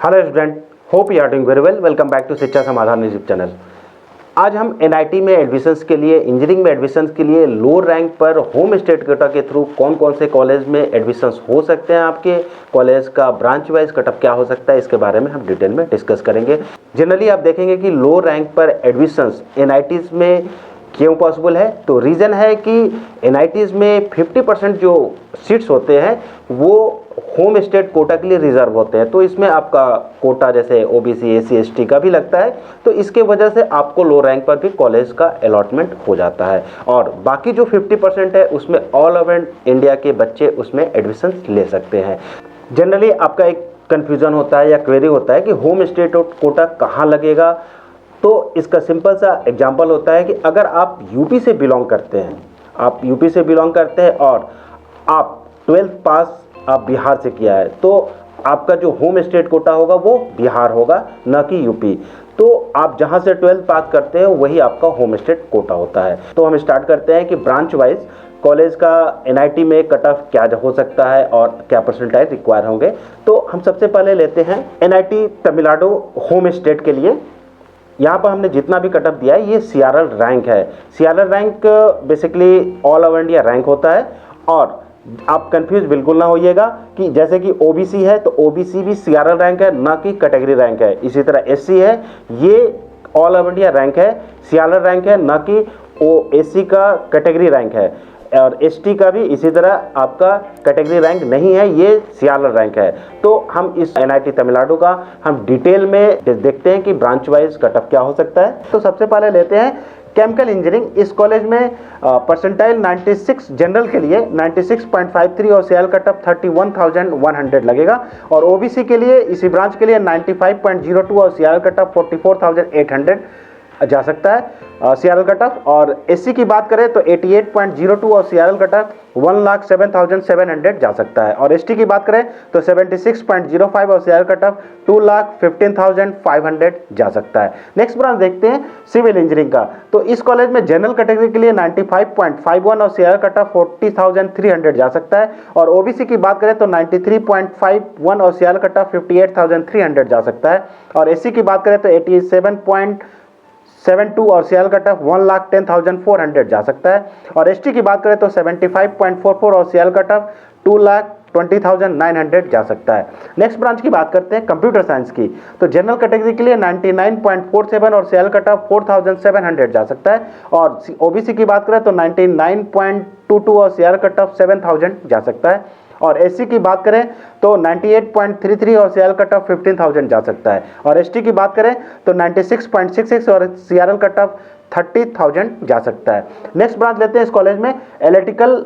Hello student, hope you are doing very well. Welcome back to Shiksha Samadhan YouTube channel. आज हम NIT में admissions के लिए, इंजीनियरिंग में एडमिशन्स के लिए लोअर रैंक पर होम स्टेट कोटा के थ्रू कौन कौन से कॉलेज में एडमिशन्स हो सकते हैं, आपके कॉलेज का ब्रांच वाइज कटअप क्या हो सकता है, इसके बारे में हम डिटेल में डिस्कस करेंगे। जनरली आप देखेंगे कि लोअर रैंक पर एडमिशन्स एनआईटीज में क्यों पॉसिबल है, तो रीज़न है कि एनआईटीज में 50% जो सीट्स होते हैं वो होम स्टेट कोटा के लिए रिजर्व होते हैं। तो इसमें आपका कोटा जैसे ओबीसी, एससी, एसटी का भी लगता है, तो इसके वजह से आपको लो रैंक पर भी कॉलेज का अलॉटमेंट हो जाता है। और बाकी जो 50% है उसमें ऑल ओवर इंडिया के बच्चे उसमें एडमिशन ले सकते हैं। जनरली आपका एक कन्फ्यूज़न होता है या क्वेरी होता है कि होम स्टेट कोटा कहाँ लगेगा। तो इसका सिंपल सा एग्जांपल होता है कि अगर आप यूपी से बिलोंग करते हैं, और आप 12th पास आप बिहार से किया है, तो आपका जो होम स्टेट कोटा होगा वो बिहार होगा, न कि यूपी। तो आप जहां से 12th पास करते हैं वही आपका होम स्टेट कोटा होता है। तो हम स्टार्ट करते हैं कि ब्रांच वाइज कॉलेज का एनआईटी में कट ऑफ क्या हो सकता है और क्या परसेंटाइज रिक्वायर होंगे। तो हम सबसे पहले लेते हैं एनआईटी तमिलनाडु होम स्टेट के लिए। यहाँ पर हमने जितना भी कटअप दिया है ये सीआरएल रैंक है। CRL rank basically all over India rank होता है। और आप कंफ्यूज बिल्कुल ना होइएगा कि जैसे कि ओबीसी है तो ओबीसी भी सीआरएल रैंक है, ना कि कैटेगरी रैंक है। इसी तरह एससी है, ये ऑल ओवर इंडिया रैंक है, सीआरएल रैंक है, ना कि एससी का कैटेगरी रैंक है। और एसटी का भी इसी तरह आपका कैटेगरी रैंक नहीं है, ये सीआरएल रैंक है। तो हम इस एनआईटी तमिलनाडु का हम डिटेल में देखते हैं कि ब्रांच वाइज कटअप क्या हो सकता है। तो सबसे पहले लेते हैं केमिकल इंजीनियरिंग। इस कॉलेज में परसेंटाइल 96 जनरल के लिए 96.53 और सीआरएल कटअप 31,100 लगेगा। और ओबीसी के लिए इसी ब्रांच के लिए 95.02 और सीआरएल कटअप 44,800 जा सकता है सीआरएल कटअप। और एससी की बात करें तो 88.02 और सीआरएल कटअप 1,07,700 जा सकता है। और एसटी की बात करें तो 76.05 और सीआरएल कटअप 2,15,500 जा सकता है। नेक्स्ट ब्रांच देखते हैं सिविल इंजीनियरिंग का। तो इस कॉलेज में जनरल कैटेगरी के लिए 95.51 और सीआरएल कटअप 40,300 जा सकता है। और ओबीसी की बात करें तो 93.51 और सीआरएल कटअप 58,300 जा सकता है। और एससी की बात करें तो 87.72 और सीआरएल कटअप 1,10,400 जा सकता है। और एसटी की बात करें तो 75.44 और सीआरएल कटअप 2,20,900 जा सकता है। नेक्स्ट ब्रांच की बात करते हैं कंप्यूटर साइंस की। तो जनरल कैटेगरी के लिए 99.47 और सीआरएल कटअप 4,700 जा सकता है। और ओबीसी की बात करें तो 99.22 और सीआरएल कटअप 7,000 जा सकता है। और एससी की बात करें तो 98.33 और सीआरएल कटअप 15,000 जा सकता है। और एसटी की बात करें तो 96.66 और सीआरएल कटअप 30,000 जा सकता है। नेक्स्ट ब्रांच लेते हैं इस कॉलेज में इलेक्ट्रिकल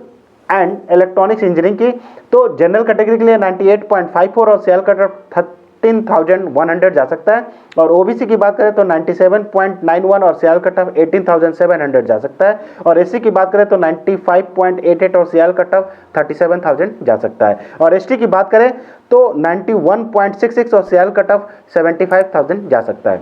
एंड इलेक्ट्रॉनिक्स इंजीनियरिंग की। तो जनरल कैटेगरी के लिए 98.54 और सीआरएल कटअप 13,100 जा सकता है। और ओबीसी की बात करें तो 97.91 और सीआरएल कटअप 18,700 जा सकता है। और एससी की बात करें तो 95.88 और सीआरएल कटअप 37,000 जा सकता है। और एसटी की बात करें तो 91.66 और सीआरएल कटअप 75,000 जा सकता है।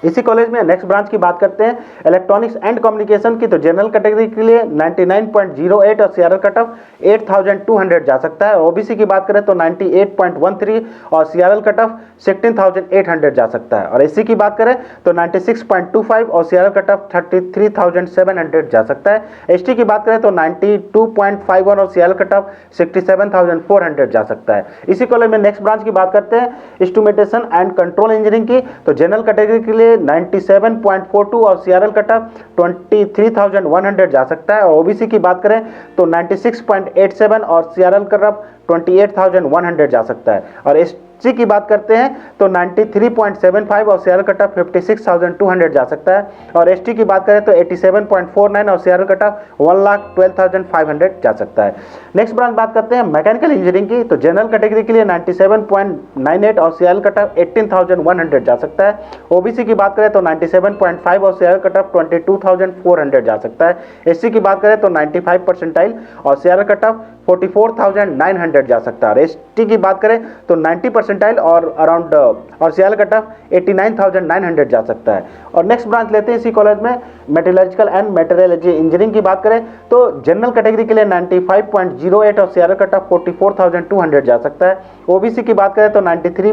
इसी कॉलेज में नेक्स्ट ब्रांच की बात करते हैं इलेक्ट्रॉनिक्स एंड कम्युनिकेशन की। तो जनरल कैटेगरी के लिए 99.08 और सीआरएल कटअप 8,200 जा सकता है। ओबीसी की बात करें तो 98.13 और सीआरएल कटअप 16,800 जा सकता है। और एससी की बात करें तो 96.25 और सीआरएल कटअप 33,700 जा सकता है। एसटी की बात करें तो 92.51 और सीआरएल कटअप 67,400 जा सकता है। इसी कॉलेज में नेक्स्ट ब्रांच की बात करते हैं इंस्ट्रूमेंटेशन एंड कंट्रोल इंजीनियरिंग की। तो जनरल कैटेगरी के लिए 97.42 और सीआरएल कटअप 23,100 जा सकता है। और ओबीसी की बात करें तो 96.87 और सीआरएल कटअप 28,100 जा सकता है। और एससी की बात करते हैं तो 93.75 और सीआरएल कटअप 56,200 जा सकता है। और एसटी की बात करें तो 87.49 और सीआरएल कटअप 1,12,500 जा सकता है। नेक्स्ट ब्रांच बात करते हैं मैकेनिकल इंजीनियरिंग की। तो जनरल कैटेगरी के लिए 97.98 और सीआरएल कटअप 18,100 जा सकता है। ओबीसी की बात करें तो 97.5 और सीआरएल कटअप 22,400 जा सकता है। एससी की बात करें तो 95 परसेंटाइल और सीआरएल कटअप 44,900 जा सकता है। और एसटी की बात करें तो 90 परसेंटाइल और अराउंड और सीआरएल कटअप 89,900 जा सकता है। और नेक्स्ट ब्रांच लेते हैं इसी कॉलेज में मेटलर्जिकल एंड मेटेरियोलॉजी इंजीनियरिंग की बात करें तो जनरल कैटेगरी के लिए 95.08 और सीआरएल कटअप 44,200 जा सकता है। ओबीसी की बात करें तो 93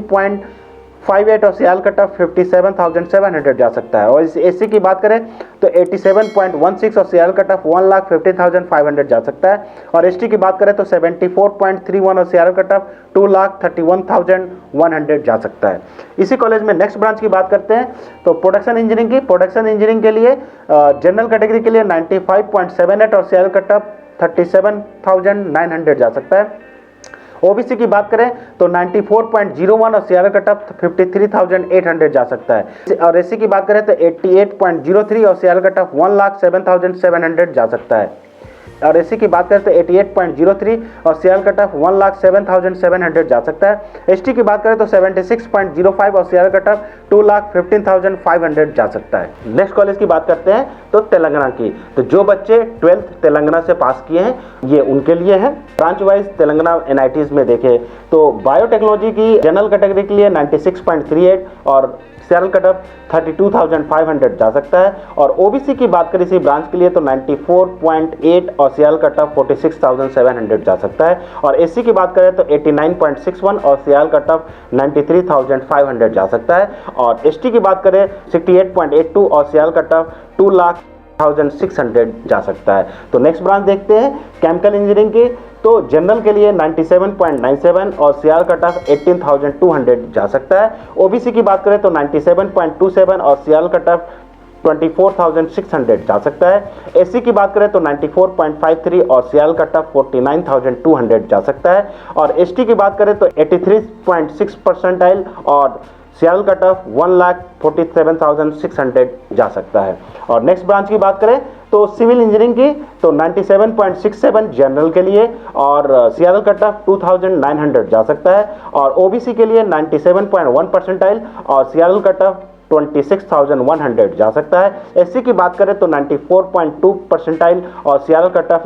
58 और सीएल कट ऑफ 57,700 जा सकता है। और इस एससी की बात करें तो 87.16 और सीएल कट ऑफ 1,50,500 जा सकता है। और एसटी की बात करें तो 74.31 और सीएल कट ऑफ 2,31,100 जा सकता है। इसी कॉलेज में नेक्स्ट ब्रांच की बात करते हैं तो प्रोडक्शन इंजीनियरिंग की। प्रोडक्शन इंजीनियरिंग के लिए जनरल कैटेगरी के लिए 95.78 और सीएल कट ऑफ 37,900 जा सकता है। ओबीसी की बात करें तो 94.01 और सीआर कट ऑफ 53,800 जा सकता है। और एससी की बात करें तो 88.03 और सीआर कट ऑफ 1,07,700 जा सकता है। और एससी की बात करें तो 88.03 और सीआर कट ऑफ 1,07,700 जा सकता है। एसटी की बात करें तो 76.05 और सीआर कट ऑफ 2,15,500 जा सकता है। नेक्स्ट कॉलेज की बात करते हैं तो तेलंगाना की। तो जो बच्चे 12th तेलंगाना से पास किए हैं ये उनके लिए है। ब्रांच वाइज तेलंगाना एनआईटीज में देखें तो बायोटेक्नोलॉजी की जनरल कैटेगरी के लिए 96.38 और सीआरएल कट ऑफ 32,500 जा सकता है। और ओबीसी की बात करें इसी ब्रांच के लिए तो 94.8 और सीआरएल कट ऑफ 46,700 जा सकता है। और एससी की बात करें तो 89.61 और सीआरएल कट ऑफ 93,500 जा सकता है। और एसटी की बात करें 68.82 और सीआरएल कट ऑफ 2,06,000 जा सकता है। तो नेक्स्ट ब्रांच देखते हैं केमिकल इंजीनियरिंग की। तो जनरल के लिए 97.97 और सीआर कट ऑफ 18,200 जा सकता है। ओबीसी की बात करें तो 97.27 और सीआर कट ऑफ 24,600 जा सकता है। एससी की बात करें तो 94.53 और सीआर कट ऑफ 49,200 जा सकता है। और एसटी की बात करें तो 83.6 परसेंटाइल और सीआर कट ऑफ 1,47,600 जा सकता है। और नेक्स्ट ब्रांच की बात करें तो सिविल इंजीनियरिंग की तो 97.67 जनरल के लिए और सीआरएल कट ऑफ 2,900 जा सकता है। और ओबीसी के लिए 97.1 परसेंटाइल और सीआरएल कट ऑफ 26,100 जा सकता है। एससी की बात करें तो 94.2 परसेंटाइल और सीआरएल कट ऑफ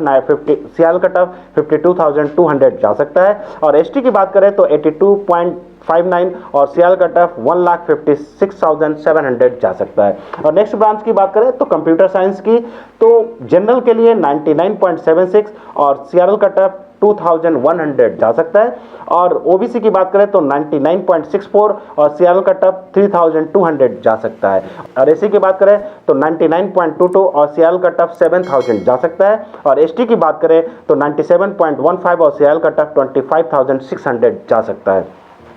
52,200 जा सकता है। और एसटी की बात करें तो 82.59 और सीआरएल कट ऑफ 1,56,700 जा सकता है। और नेक्स्ट ब्रांच की बात करें तो कंप्यूटर साइंस की। तो जनरल के लिए 99.76 और सीआरएल कट ऑफ 2,100 जा सकता है। और ओबीसी की बात करें तो 99.64 और सीआरएल कट ऑफ 3,200 जा सकता है। और एससी की बात करें तो 99.22 और सीआरएल कट ऑफ 7,000 जा सकता है। और एसटी की बात करें तो 97.15 और सीआरएल कट ऑफ 25,600 जा सकता है।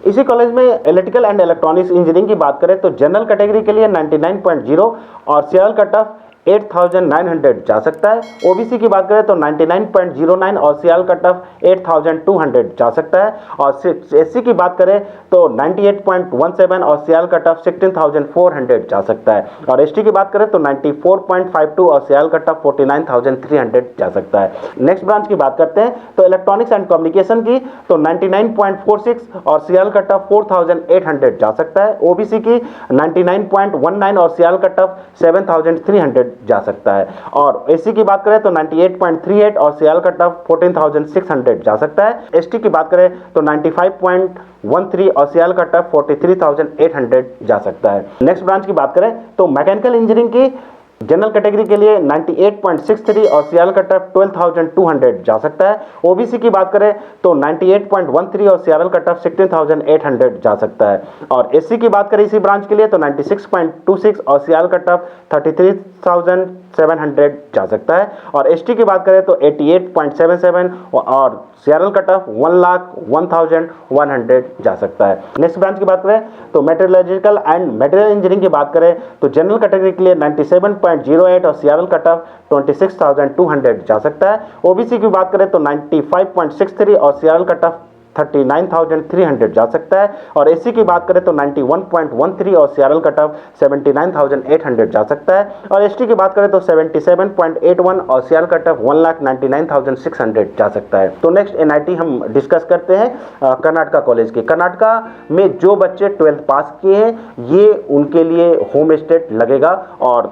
इसी कॉलेज में इलेक्ट्रिकल एंड इलेक्ट्रॉनिक्स इंजीनियरिंग की बात करें तो जनरल कैटेगरी के लिए 99.0 और सीआरएल कट ऑफ 8,900 जा सकता है। ओबीसी की बात करें तो 99.09 और सीआरएल कट ऑफ 8,200 जा सकता है। और एससी की बात करें तो 98.17 और सीआरएल कट ऑफ 16,400 जा सकता है। और एसटी की बात करें तो 94.52 और सीआरएल कट ऑफ 49,300 जा सकता है। नेक्स्ट ब्रांच की बात करते हैं तो इलेक्ट्रॉनिक्स एंड कम्युनिकेशन की तो 99.46 और सीआरएल कट ऑफ 4,800 जा सकता है। ओबीसी की 99.19 और सीआरएल कट ऑफ 7,300 जा सकता है। और एससी की बात करें तो 98.38 और सीआरएल कट ऑफ 14,600 जा सकता है। एसटी की बात करें तो 95.13 और सीआरएल कट ऑफ 43,800 जा सकता है। नेक्स्ट ब्रांच की बात करें तो मैकेनिकल इंजीनियरिंग की जनरल कैटेगरी के लिए 98.63 और सीआरएल कट ऑफ 12,200 जा सकता है। ओबीसी की बात करें तो 98.13 और सीआरएल कट ऑफ 16,800 जा सकता है। और एससी की बात करें इसी ब्रांच के लिए तो 96.26 और सीआरएल कट ऑफ 33,700 जा सकता है। और एसटी की बात करें तो 88.77 और सीआरएल कट ऑफ 1,01,100 जा सकता है। नेक्स्ट ब्रांच की बात करें तो मेटेरियोलॉजिकल एंड मटेरियल इंजीनियरिंग की बात करें तो जनरल कैटेगरी के लिए 97.08 और सीआरएल कट ऑफ 26,200 जा सकता है। ओबीसी की बात करें तो 95.63 और सीआरएल कट ऑफ 39,300 जा सकता है। और एससी की बात करें तो 91.13 और सीआरएल कट ऑफ 79,800 जा सकता है। और एसटी की बात करें तो 77.81 और सीआरएल कट ऑफ 1,99,600 जा सकता है। तो नेक्स्ट एनआईटी हम डिस्कस करते हैं कर्नाटका कॉलेज की। कर्नाटका में जो बच्चे 12th पास किए हैं ये उनके लिए होम स्टेट लगेगा। और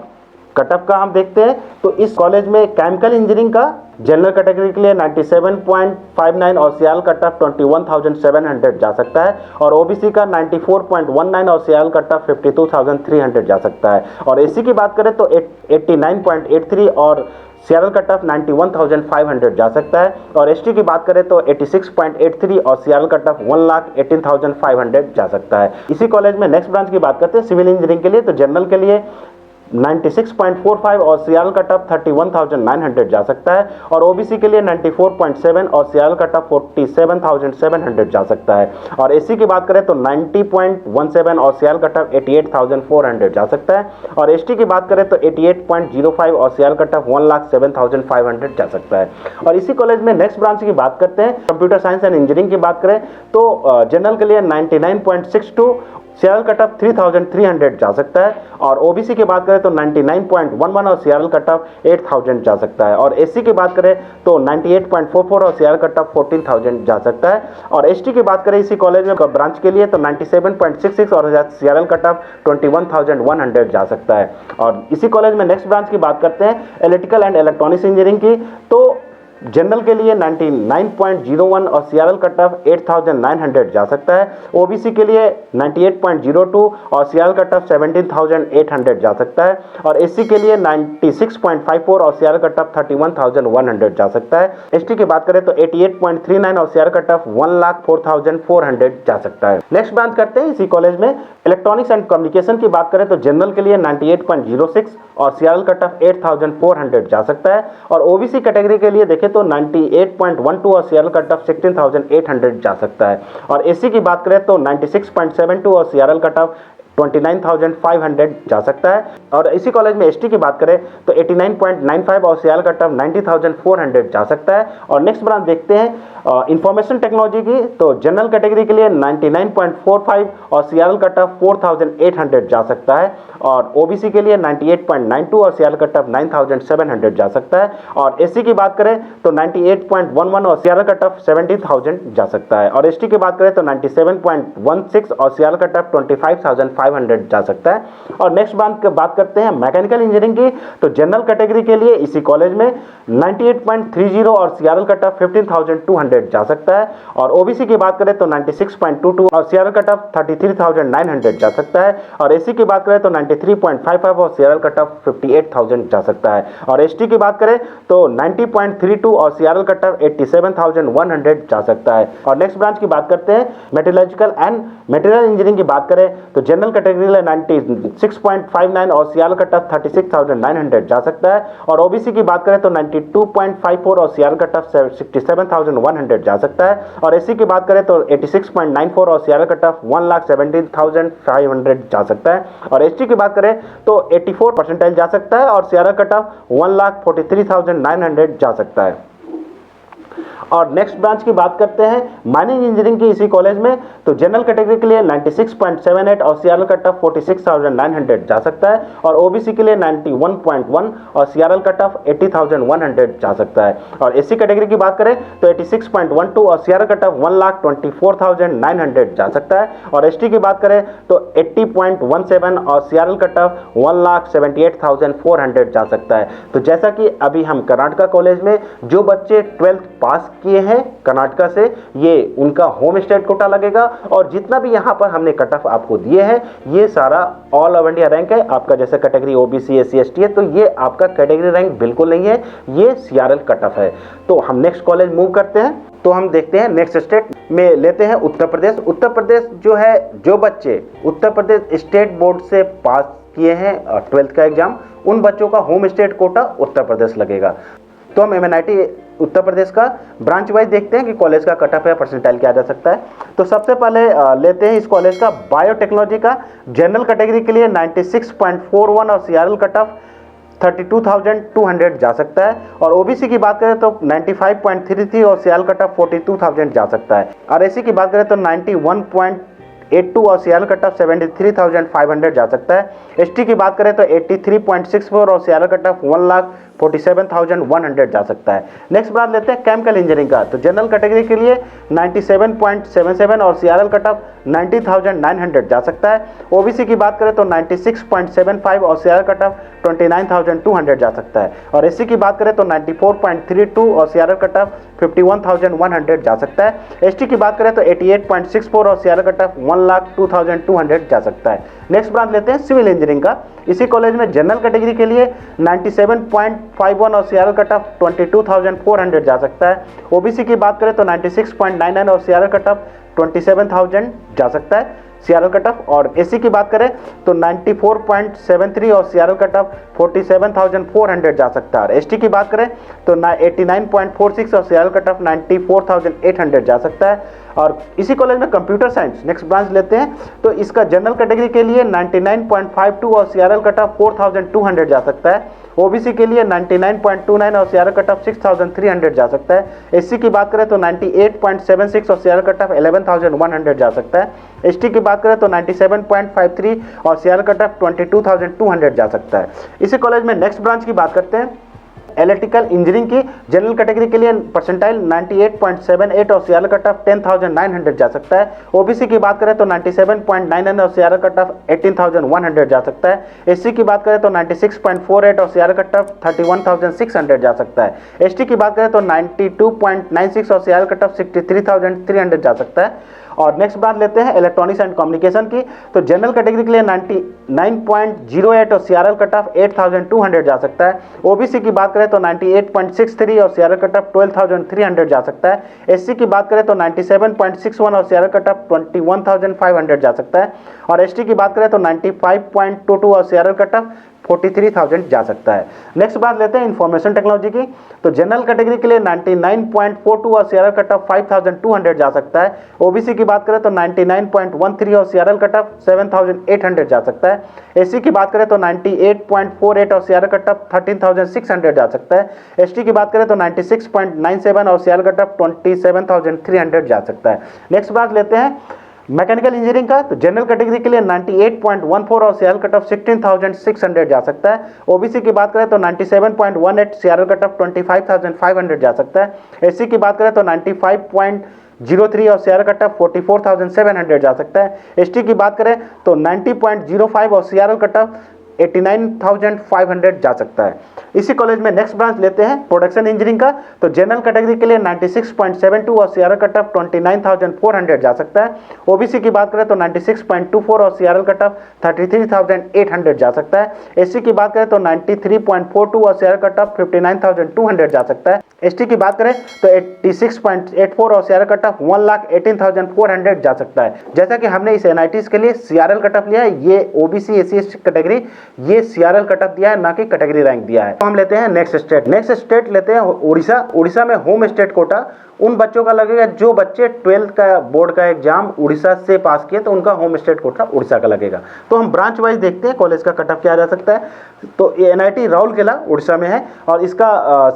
कट ऑफ का हम देखते हैं तो इस कॉलेज में केमिकल इंजीनियरिंग का जनरल कैटेगरी के लिए 97.59 और सियाल कट ऑफ 21,700 जा सकता है, और ओबीसी का 94.19 और सियाल कट ऑफ 52,300 जा सकता है। और एससी की बात करें तो 89.83 और सियाल कट ऑफ 91,500 जा सकता है, और एसटी की बात करें तो 86.83 और सियाल कट ऑफ 1,18,500 जा सकता है। इसी कॉलेज में नेक्स्ट ब्रांच की बात करते हैं सिविल इंजीनियरिंग के लिए, तो जनरल के लिए 96.45 और सियाल कट ऑफ 31,900 जा सकता है, और ओबीसी के लिए 94.7 और सियाल कट ऑफ 47,700 जा सकता है। और एससी की बात करें तो 90.17 और सियाल कट ऑफ 88,400 जा सकता है, और एसटी की बात करें तो 88.05 और सियाल कट ऑफ 1,07,500 जा सकता है। और इसी कॉलेज में नेक्स्ट ब्रांच की बात करते हैं कंप्यूटर साइंस एंड इंजीनियरिंग की बात करें तो जनरल के लिए 99.62 सियाल कट ऑफ 3,300 जा सकता है, और ओबीसी की बात करें तो 99.11 और सियाल कट ऑफ 8,000 जा सकता है, और एससी की बात करें तो 98.44 और सियाल कट ऑफ 14,000 जा सकता है। और एसटी की बात करें इसी कॉलेज में ब्रांच के लिए तो 97.66 और सियाल कट ऑफ 21,100 जा सकता है। और इसी कॉलेज में नेक्स्ट ब्रांच की बात करते हैं इलेक्ट्रिकल एंड इलेक्ट्रॉनिक्स इंजीनियरिंग की, तो जनरल के लिए 99.01 और सियाल कट ऑफ 8,900 जा सकता है, ओबीसी के लिए 98.02 और सियाल कट ऑफ 17,800 जा सकता है, और एससी के लिए 96.54 और सियाल कट ऑफ 31,100 जा सकता है। एसटी की बात करें तो 88.39 और सियाल कट ऑफ 1,04,400 जा सकता है। नेक्स्ट ब्रांच करते हैं इसी कॉलेज में इलेक्ट्रॉनिक्स एंड कम्युनिकेशन की बात करें तो जनरल के लिए 98.06 और सियाल कट ऑफ 8,400 जा सकता है, और ओबीसी कैटेगरी के लिए देखें तो 98.12 और सियाल कट ऑफ 16,800 जा सकता है, और एससी की बात करें तो 96.72 और सियाल कट ऑफ 29,500 जा सकता है। और इसी कॉलेज में एसटी की बात करें तो 89.95 और सियाल कट ऑफ 90,400 जा सकता है। और नेक्स्ट ब्रांच देखते हैं इंफॉर्मेशन टेक्नोलॉजी की, तो जनरल कैटेगरी के लिए 99.45 और सियाल कट ऑफ 4,800 जा सकता है, और ओबीसी के लिए 98.92 और सियाल कट ऑफ 9,700 जा सकता है, और एससी की बात करें तो 98.11 और सियाल कट ऑफ 70,000 जा सकता है, और एसटी की बात करें तो 97.16 और सियाल कट ऑफ 25,500 जा सकता है। और नेक्स्ट बात करते हैं मैकेनिकल इंजीनियरिंग की, तो जनरल कैटेगरी के लिए इसी कॉलेज में 98.30 और सियाल कट ऑफ 15,200 जा सकता है, और ओबीसी की बात करें तो 96.22 और सियाल कट ऑफ 33,900 जा सकता है, और एससी की बात करें तो 93.55 और सियाल कट ऑफ 58,000 जा सकता है, और एसटी की बात करें तो 90.32 और सियाल कट ऑफ 87,100 जा सकता है। और नेक्स्ट ब्रांच की बात करते हैं मेटलर्जिकल एंड मटेरियल इंजीनियरिंग की बात करें तो जनरल कैटेगरी में 96.59 और सियाल कट ऑफ 36,900 जा सकता है, और ओबीसी की बात करें तो 92.54 और सियाल कट ऑफ 67,100 जा सकता है, और एससी की बात करें तो 86.94 और सियाल कट ऑफ 1,17,500 जा सकता है, और एसटी की बात करें तो 84 परसेंटाइल जा सकता है, और सियाल कट ऑफ 1,43,900 जा सकता है। और नेक्स्ट ब्रांच की बात करते हैं माइनिंग इंजीनियरिंग की इसी कॉलेज में, तो जनरल कैटेगरी के लिए 96.78 और सियाल कट ऑफ 46,900 जा सकता है, और ओबीसी के लिए 91.1 और सियाल कट ऑफ 80,100 जा सकता है, और एससी कैटेगरी की बात करें तो 86.12 और सियाल कट ऑफ 1,24,900 जा सकता है, और एसटी की बात करें तो 80.17 और सियाल कट ऑफ 1,78,400 जा सकता है। तो जैसा कि अभी हम कर्नाटका कॉलेज में जो बच्चे 12th पास किए हैं कर्नाटका से, ये उनका होम स्टेट कोटा लगेगा, और जितना भी यहाँ पर हमने कट ऑफ आपको दिए हैं ये सारा ऑल ओवर इंडिया रैंक है आपका। जैसे कैटेगरी ओबीसी एससी एसटी है तो ये आपका कैटेगरी रैंक बिल्कुल नहीं है, ये सीआरएल कट ऑफ है। तो हम नेक्स्ट कॉलेज मूव करते हैं, तो हम देखते हैं नेक्स्ट स्टेट में लेते हैं उत्तर प्रदेश। उत्तर प्रदेश जो है, जो बच्चे उत्तर प्रदेश स्टेट बोर्ड से पास किए हैं 12th का एग्जाम, उन बच्चों का होम स्टेट कोटा उत्तर प्रदेश लगेगा। तो हम एमएनआईटी उत्तर प्रदेश का ब्रांच वाइज देखते हैं कि कॉलेज का कट ऑफ या परसेंटाइल क्या जा सकता है। तो सबसे पहले लेते हैं इस कॉलेज का बायोटेक्नोलॉजी का। जनरल कैटेगरी के लिए 96.41 और सीआरएल कट ऑफ 32,200 जा सकता है, और ओबीसी की बात करें तो 95.33 और सीआरएल कट ऑफ 42,000 जा सकता है, और एससी की बात करें तो 91.82 और सीआरएल कट ऑफ 73,500 जा सकता है। एसटी की बात करें तो 83.64 और सीआरएल कट ऑफ 47,100 जा सकता है। नेक्स्ट ब्रांच लेते हैं केमिकल इंजीनियरिंग का। तो जनरल कैटेगरी के लिए 97.77 और सीआरएल कट ऑफ 90,900 जा सकता है। ओबीसी की बात करें तो 96.75 और सीआरएल कट ऑफ 29,200 जा सकता है। और एससी की बात करें तो 94.32 और सीआरएल कट ऑफ 51,100 जा सकता है। एसटी की बात करें तो 88.64 और सीआरएल कट ऑफ 1,02,200 जा सकता है। नेक्स्ट ब्रांच लेते हैं सिविल इंजीनियरिंग का। इसी कॉलेज में जनरल कैटेगरी के लिए 97.51 और सीआरएल कट ऑफ 22,400 जा सकता है। ओबीसी की बात करें तो 96.99 और सीआरएल कट ऑफ 27,000 जा सकता है सीआरएल कट ऑफ। और एससी की बात करें तो 94.73 और सीआरएल कट ऑफ 47,400 जा सकता है। और एसटी की बात करें तो 89.46 और सीआरएल कट ऑफ 94,800 जा सकता है। और इसी कॉलेज में कंप्यूटर साइंस नेक्स्ट ब्रांच लेते हैं। तो इसका जनरल कैटेगरी के लिए 99.52 और सीआरएल कट ऑफ 4,200 जा सकता है। ओबीसी के लिए 99.29 और सीआरएल कट ऑफ 6,300 जा सकता है। एससी की बात करें तो 98.76 और सीआरएल कट ऑफ 11,100 जा सकता है। एसटी की बात करें तो 97.53 और सीआरएल कट ऑफ 22,200 जा सकता है। इसी कॉलेज में नेक्स्ट ब्रांच की बात करते हैं इलेक्ट्रिकल इंजीनियरिंग की। जनरल कैटेगरी के लिए परसेंटाइल 98.78 और सीआरएल कट ऑफ 10,900 जा सकता है। ओबीसी की बात करें तो 97.99 और सीआरएल कट ऑफ 18,100 जा सकता है। एससी की बात करें तो 96.48 और सीआरएल कट ऑफ 31,600 जा सकता है। एसटी की बात करें तो 92.96 और सीआरएल कट ऑफ 63,300 जा सकता है। और नेक्स्ट बात लेते हैं इलेक्ट्रॉनिक्स एंड कम्युनिकेशन की। तो जनरल कैटेगरी के लिए 99.08 और सीआरएल कट ऑफ 8,200 जा सकता है। ओबीसी की बात करें तो 98.63 और सीआरएल कट ऑफ 12,300 जा सकता है। एससी की बात करें तो 97.61 और सीआरएल कट ऑफ 21,500 जा सकता है। और एसटी की बात करें तो 95.22 और सीआरएल कट ऑफ 43,000 जा सकता है। नेक्स्ट बात लेते हैं इंफॉर्मेशन टेक्नोलॉजी की। तो जनरल कैटेगरी के लिए 99.42 और सीआरएल कट ऑफ 5,200 जा सकता है। ओबीसी की बात करें तो 99.13 और सीआरएल कट ऑफ 7,800 जा सकता है। एससी की बात करें तो 98.48 और सीआरएल कट ऑफ 13,600 जा सकता है। एसटी की बात करें तो 96.97 और सीआरएल कट ऑफ 27,300 जा सकता है। नेक्स्ट बात लेते हैं मैकेनिकल इंजीनियरिंग का। तो जनरल कैटेगरी के लिए 98.14 और सीआरएल कट ऑफ 16,600 जा सकता है। ओबीसी की बात करें तो 97.18 सीआरएल कट ऑफ 25,500 जा सकता है। एससी की बात करें तो 95.03 और सीआरएल कट ऑफ 44,700 जा सकता है। एसटी की बात करें तो 90.05 और सीआरएल कट ऑफ 89,500 जा सकता है। इसी कॉलेज में नेक्स्ट ब्रांच लेते हैं प्रोडक्शन इंजीनियरिंग का। तो जनरल कैटेगरी के लिए 96.72 और सीआरएल कट ऑफ 29,400 जा सकता है। ओबीसी की बात करें तो 96.24 और सीआरएल कट ऑफ 33,800 जा सकता है। एससी की बात करें तो 93.42 और सीआरएल कट ऑफ 59,200 जा सकता है। एसटी की बात करें तो 86.84 और सीआरएल कट ऑफ 1,18,400 जा सकता है। जैसा कि हमने इस एनआईटीज के लिए सीआरएल कट ऑफ लिया है, ये ओबीसी एससी एसटी कैटेगरी ये सीआरएल कट ऑफ दिया है, ना कि कैटेगरी रैंक दिया है। तो हम लेते हैं नेक्स्ट स्टेट। नेक्स्ट स्टेट लेते हैं उड़ीसा। उड़ीसा में होम स्टेट कोटा उन बच्चों का लगेगा जो बच्चे 12th का बोर्ड का एग्जाम उड़ीसा से पास किए, तो उनका होम स्टेट कोटा उड़ीसा का लगेगा। तो हम ब्रांच वाइज देखते हैं कॉलेज का कट ऑफ क्या जा सकता है। तो एनआईटी राउरकेला उड़ीसा में है और इसका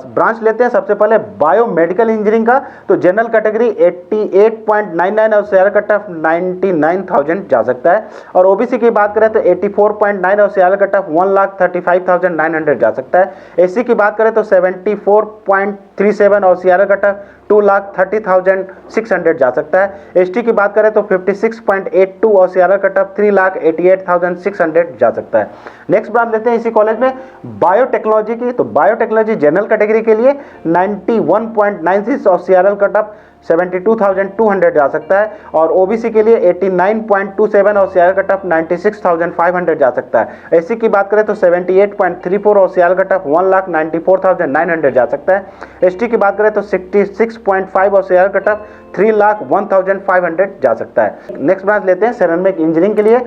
ब्रांच लेते हैं सबसे पहले बायोमेडिकल इंजीनियरिंग का। तो जनरल कैटेगरी 88.99 और सीआरएल कट ऑफ 99,000 जा सकता है। और ओबीसी की बात करें तो 84.9 और सीआरएल कट ऑफ 1,35,900 जा सकता है। एससी की बात करें तो 74.37 और सीआरएल कट ऑफ 2,30,600 जा सकता है। एसटी की बात करें तो 56.82 और सीआरएल कट ऑफ 3,88,600 जा सकता है। नेक्स्ट बात लेते हैं इसी कॉलेज में बायोटेक्नोलॉजी की। तो बायोटेक्नोलॉजी जनरल कैटेगरी के लिए 91.96 और सीआरएल कट ऑफ 72,200 जा सकता है। और ओबीसी के लिए 89.27 और सीआरएल कट ऑफ 96,500 जा सकता है। एससी की बात करें तो 78.34 और सीआरएल कट ऑफ 1,94,900 जा सकता है। एसटी की बात करें तो 66.5 और सीआरएल कट ऑफ 3,01,500 जा सकता है। नेक्स्ट ब्रांच लेते हैं सेरेमिक इंजीनियरिंग के लिए।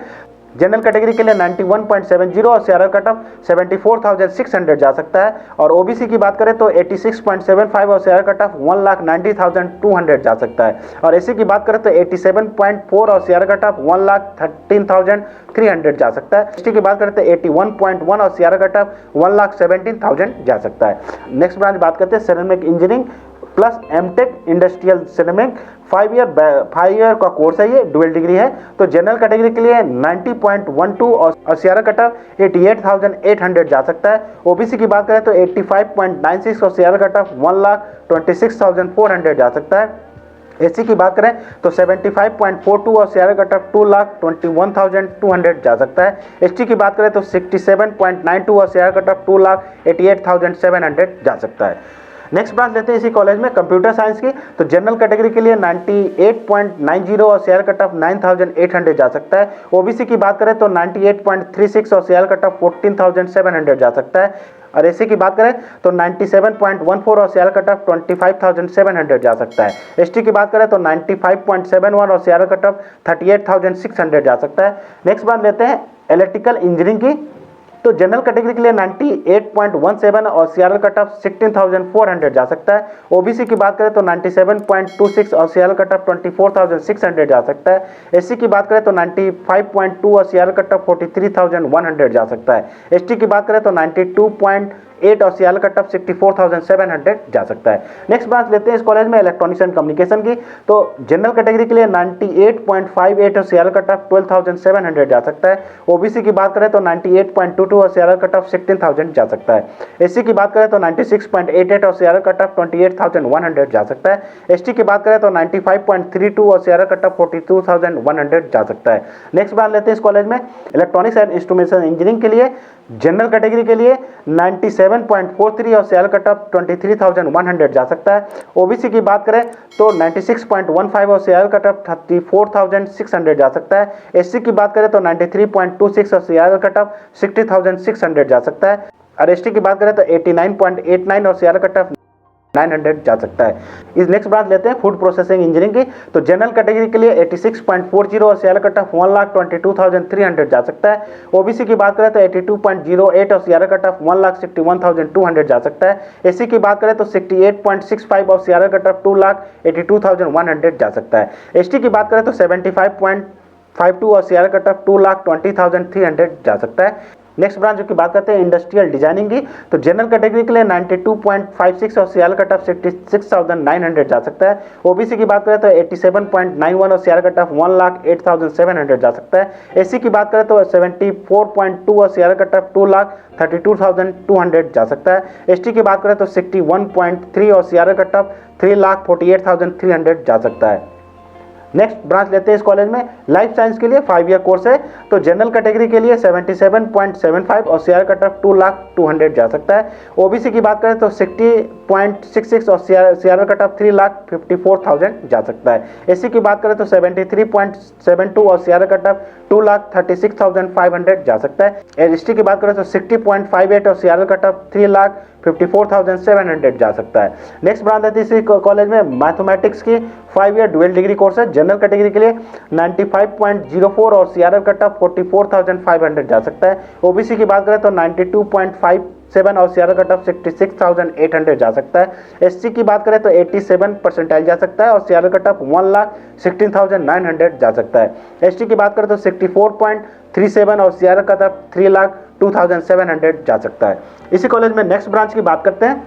जनरल कैटेगरी के लिए 91.70 और सीआरएल कट ऑफ 74,600 जा सकता है। और ओबीसी की बात करें तो 86.75 और सीआरएल कट ऑफ 1,90,200 जा सकता है। और एससी की बात करें तो 87.4 और सीआरएल कट ऑफ 1,13,300 जा सकता है। एसटी की बात करें तो 81.1 और सीआरएल कट ऑफ 1,17,000 जा सकता है। नेक्स्ट ब्रांच बात करते हैं ceramic engineering plus MTech industrial ceramic 5 year का कोर्स है, ये डुअल डिग्री है। तो जनरल कैटेगरी के लिए 90.12 और सीआरए कट ऑफ 88,800 जा सकता है। ओबीसी की बात करें तो 85.96 और सीआरए कट ऑफ 1,26,400 जा सकता है। एससी की बात करें तो 75.42 और सीआरए कट ऑफ 2,21,200 जा सकता है। एसटी की बात करें तो 67.92 और सीआरए कट ऑफ 2,88,700 जा सकता है। नेक्स्ट ब्रांच लेते हैं इसी कॉलेज में कंप्यूटर साइंस की। तो जनरल कैटेगरी के लिए 98.90 और सीआरए कट ऑफ 9,800 जा सकता है। ओबीसी की बात करें तो 98.36 और सीआरए कट ऑफ 14,700 जा सकता है। और एससी की बात करें तो 97.14 और सीआरए कट ऑफ 25,700 जा सकता है। एसटी की बात करें तो 95.71 और सीआरए कट ऑफ 38,600 जा सकता है। नेक्स्ट बात लेते हैं इलेक्ट्रिकल इंजीनियरिंग की। तो जनरल कैटेगरी के लिए 98.17 और सीआरए कट ऑफ 16,400 जा सकता है। ओबीसी की बात करें तो 97.26 और सीआरए कट ऑफ 24,600 जा सकता है। एससी की बात करें तो 95.2 और सीआरए कट ऑफ 43,100 जा सकता है। एसटी की बात करें तो 92.8 और सीआरए कट ऑफ 64,700 जा सकता है। नेक्स्ट ब्रांच लेते हैं इस कॉलेज में इलेक्ट्रॉनिक्स एंड कम्युनिकेशन की। तो जनरल कैटेगरी के लिए 98.58 और सीआरए कट ऑफ 12,700 जा सकता है। ओबीसी की बात करें तो 98.22 और सीआरए कट ऑफ 16,000 जा सकता है। एससी की बात करें तो 96.88 और सीआरए कट ऑफ 28,100 जा सकता है। एसटी की बात करें तो 95.32 और सीआरए कट ऑफ 42,100 जा सकता है। नेक्स्ट ब्रांच लेते हैं इस कॉलेज में इलेक्ट्रॉनिक्स एंड इंस्ट्रूमेंटेशन इंजीनियरिंग के लिए। जनरल कैटेगरी के लिए 97.43 और सीआरए कट ऑफ 23,100 जा सकता है। ओबीसी की बात करें तो 96.15 और सीआरए कट ऑफ 34,600 जा सकता है। एससी की बात करें तो 93.26 और सीआरए कट ऑफ 60,600 जा सकता है। और एसटी की बात करें तो 89.89 और सीआरए कट ऑफ 900 जा सकता है। इस नेक्स्ट ब्रांच लेते हैं फूड प्रोसेसिंग इंजीनियरिंग की। तो जनरल कैटेगरी के लिए 86.40 और सीआरए कट ऑफ 1,22,300 जा सकता है। ओबीसी की बात करें तो 82.08 और सीआरए कट ऑफ 1,61,200 जा सकता है। एससी की बात करें तो 68.65 और सीआरए कट ऑफ 2,82,100 जा सकता है। एसटी की बात करें तो 75.52 और सीआरए कट ऑफ 2,20,300 जा सकता है। नेक्स्ट ब्रांच जो की बात करते हैं इंडस्ट्रियल डिजाइनिंग की। तो जनरल कैटेगरी के लिए 92.56 और सीआरए कट ऑफ 66,900 जा सकता है। ओबीसी की बात करें तो 87.91 और सीआरए कट ऑफ 1,08,700 जा सकता है। एससी की बात करें तो 74.2 और सीआरए कट ऑफ 2,32,200 जा सकता है। एसटी की बात करें तो 61.3 और सीआरए कट ऑफ 3,48,300 जा सकता है। नेक्स्ट ब्रांच लेते हैं इस कॉलेज में लाइफ साइंस के लिए 5 ईयर कोर्स है। तो जनरल कैटेगरी के लिए 77.75 और सीआरए कट ऑफ 2,02,000 जा सकता है। ओबीसी की बात करें तो 60.66 और सीआरए कट ऑफ 3,54,000 जा सकता है। एससी की बात करें तो 73.72 और सीआरए कट ऑफ 2,36,500 जा सकता है। एसटी की बात करें तो 60.58 और सीआरए कट ऑफ 3,54,700 जा सकता है। नेक्स्ट ब्रांच है इसी कॉलेज में मैथमेटिक्स की 5 ईयर डुअल डिग्री कोर्स है। जनरल कैटेगरी के लिए 95.04 और सीआरए कट ऑफ 44,500 जा सकता है। ओबीसी की बात करें तो 92.57 और सीआरए कट ऑफ 66,800 जा सकता है। एससी की बात करें तो 87 परसेंटाइल जा सकता है और सीआरए कट ऑफ 1,16,900 जा सकता है। एसटी की बात करें तो 64.37 और सीआरए कट ऑफ 3,02,700 जा सकता है। इसी कॉलेज में नेक्स्ट ब्रांच की बात करते हैं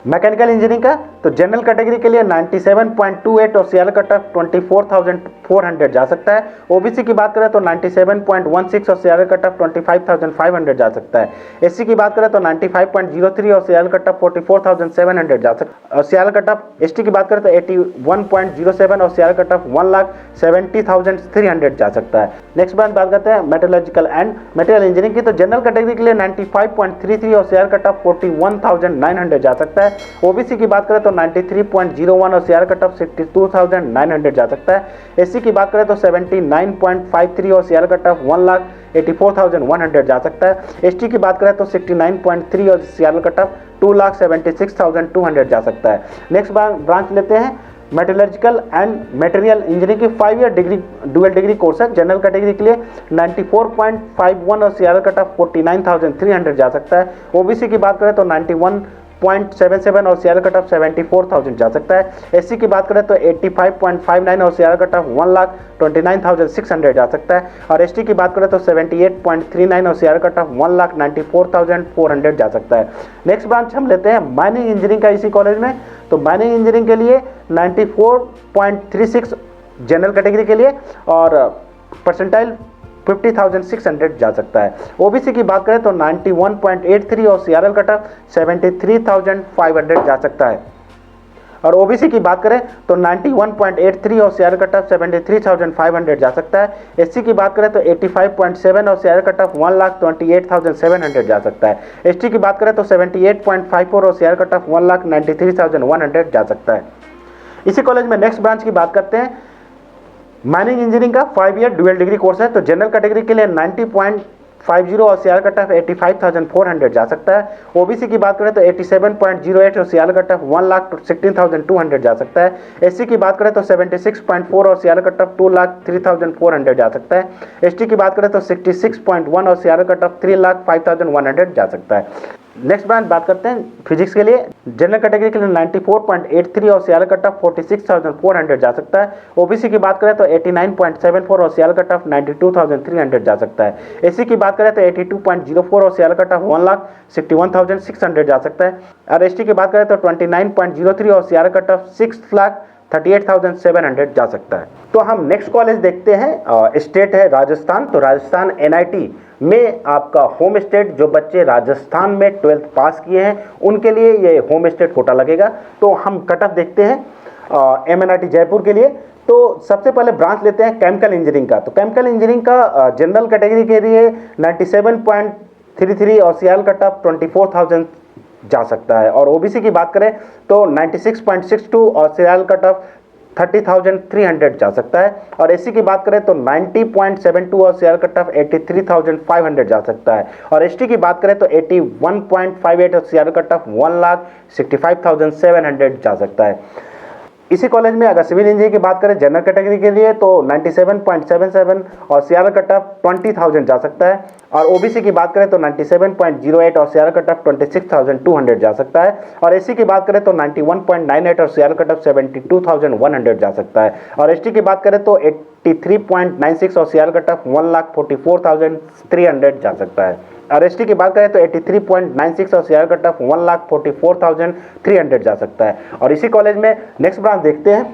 मैकेनिकल इंजीनियरिंग का। तो जनरल कैटेगरी के लिए 97.28 और सीआरए कट ऑफ 24,400 जा सकता है। ओबीसी की बात करें तो 97.16 और सीआरए कट ऑफ 25,500 जा सकता है। एससी की बात करें तो 95.03 और सीआरए कट ऑफ 44,700 जा सकता है। और सीआरए कट ऑफ एसटी की बात करें तो 81.07 और सीआरए कट ऑफ 1,70,300 जा सकता है। नेक्स्ट बात करते हैं मेटलर्जिकल एंड मटेरियल इंजीनियरिंग की। तो जनरल कैटेगरी के लिए 95.33 और सीआरए कट ऑफ 41,900 जा सकता है। ओबीसी की बात करें तो 93.01 और सीआरए कट ऑफ 62,900 जा सकता है। एससी की बात करें तो 79.53 और सीआरए कट ऑफ 1,84,100 जा सकता है। एसटी की बात करें तो 69.3 और सीआरए कट ऑफ 2,76,200 जा सकता है। नेक्स्ट ब्रांच लेते हैं मेटलर्जिकल एंड मटेरियल इंजीनियरिंग की 5 year degree dual degree course है। जनरल कैटेगरी के लिए 94.51 और सीआरए कट ऑफ 49,300 जा सकता है। ओबीसी की बात करें तो 85.77 और सीआरएल कट ऑफ 74,000 जा सकता है। एससी की बात करें तो 85.59 और सीआरएल कट ऑफ 1,29,600 जा सकता है। और एसटी की बात करें तो 78.39 और सीआरएल कट ऑफ 1,94,400 जा सकता है। नेक्स्ट ब्रांच हम लेते हैं माइनिंग इंजीनियरिंग का इसी कॉलेज में। तो माइनिंग इंजीनियरिंग के लिए 94.36 जनरल कैटेगरी के लिए और परसेंटाइल 50,600 जा सकता है। ओबीसी की बात करें तो 91.83 और सीआरएल कट ऑफ 73,500 जा सकता है। और ओबीसी की बात करें तो 91.83 और सीआरएल कट ऑफ 73,500 जा सकता है। एससी की बात करें तो 85.7 और सीआरएल कट ऑफ 1,28,700 जा सकता है। एसटी की बात करें तो 78.54 और सीआरएल कट ऑफ 1,93,100 जा सकता है। इसी कॉलेज में नेक्स्ट ब्रांच की बात करते हैं। माइनिंग इंजीनियरिंग का 5 ईयर ड्यूअल डिग्री कोर्स है। तो जनरल कैटेगरी के लिए 90.50 और सीआरएल कट ऑफ 85,400 जा सकता है। ओबीसी की बात करें तो 87.08 और सीआरएल कट ऑफ 1,16,200 जा सकता है। एससी की बात करें तो 76.4 और सीआरएल कट ऑफ 2,03,400 जा सकता है। एसटी की बात करें तो 66.1 और सीआरएल कट ऑफ 3,05,100 जा सकता है। नेक्स्ट ब्रांच बात करते हैं फिजिक्स के लिए। जनरल कैटेगरी के लिए 94.83 और सीआरएल कट ऑफ 46,400 जा सकता है। ओबीसी की बात करें तो 89.74 और सीआरएल कट ऑफ 92,300 जा सकता है। एससी की बात करें तो 82.04 और सीआरएल कट ऑफ 1,61,600 जा सकता है। और एसटी की बात करें तो 29.03 और सीआरएल कट ऑफ 6,38,700 जा सकता है। तो हम नेक्स्ट कॉलेज देखते हैं। स्टेट है राजस्थान। तो राजस्थान एनआईटी में आपका होम स्टेट, जो बच्चे राजस्थान में 12th पास किए हैं उनके लिए ये होम स्टेट कोटा लगेगा। तो हम कट ऑफ देखते हैं एमएनआईटी जयपुर के लिए। तो सबसे पहले ब्रांच लेते हैं केमिकल इंजीनियरिंग का। तो केमिकल इंजीनियरिंग का जनरल कैटेगरी के लिए 97.33 और सीआरएल कट ऑफ 24,000 जा सकता है। और ओबीसी की बात करें तो 96.62 और सीआरएल कट ऑफ 30,300 जा सकता है। और एससी की बात करें तो 90.72 और सीआरएल कट ऑफ 83,500 जा सकता है। और एसटी की बात करें तो 81.58 और सीआरएल कट ऑफ 1,65,700 जा सकता है। इसी कॉलेज में अगर सिविल इंजीनियरिंग की बात करें जनरल कैटेगरी के लिए तो 97.77 और सीआरएल कट ऑफ 20,000 जा सकता है। और ओबीसी की बात करें तो 97.08 और सीआरएल कट ऑफ 26,200 जा सकता है। और एससी की बात करें तो 91.98 और सीआरएल कट ऑफ 72,100 जा सकता है। और एसटी की बात करें तो 83.96 और सीआरएल कट ऑफ 1,44,300 जा सकता है। और एसटी की बात करें तो 83.96 और सीआरएल कट ऑफ 1,44,300 जा सकता है। और इसी कॉलेज में नेक्स्ट ब्रांच देखते हैं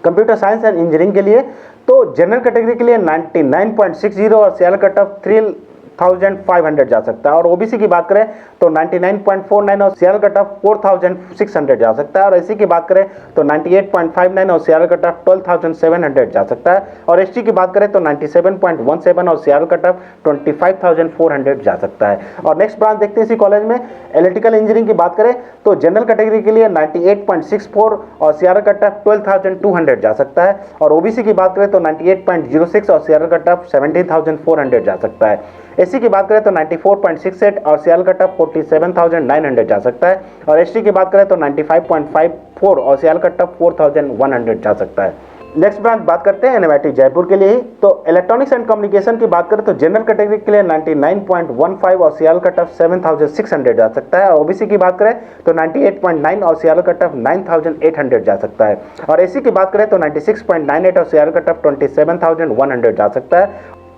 कंप्यूटर साइंस एंड इंजीनियरिंग के लिए। तो जनरल कैटेगरी के लिए 99.60 और सीआरएल कट ऑफ 3,500 जा सकता है। और ओबीसी की बात करें तो 99.49 और सीआरएल कट ऑफ 4,600 जा सकता है। और एससी की बात करें तो 98.59 और सीआरएल कट ऑफ 12,700 जा सकता है। और एसटी की बात करें तो 97.17 और सीआरएल कट ऑफ 25,400 जा सकता है। और नेक्स्ट ब्रांच देखते हैं इसी कॉलेज में इलेक्ट्रिकल इंजीनियरिंग की बात करें तो जनरल कैटेगरी के लिए 98.64 और सीआरएल कट ऑफ 12,200 जा सकता है। और ओबीसी की बात करें तो 98.06 और सीआरएल कट ऑफ 17,400 जा सकता है। एससी की बात करें तो 94.68 और सीआरएल कट ऑफ 47,900 जा सकता है। और एसटी की बात करें तो 95.54 और सीआरएल कट ऑफ 4,100 जा सकता है। नेक्स्ट ब्रांच बात करते हैं एनआईटी जयपुर के लिए ही। तो इलेक्ट्रॉनिक्स एंड कम्युनिकेशन की बात करें तो जनरल कैटेगरी के लिए 99.15 और सीआरएल कट ऑफ 7,600 जा सकता है। और ओबीसी की बात करें तो 98.9 और सीआरएल कट ऑफ 9,800 जा सकता है। और एससी की बात करें तो 96.98 और सीआरएल कट ऑफ 27,100 जा सकता है।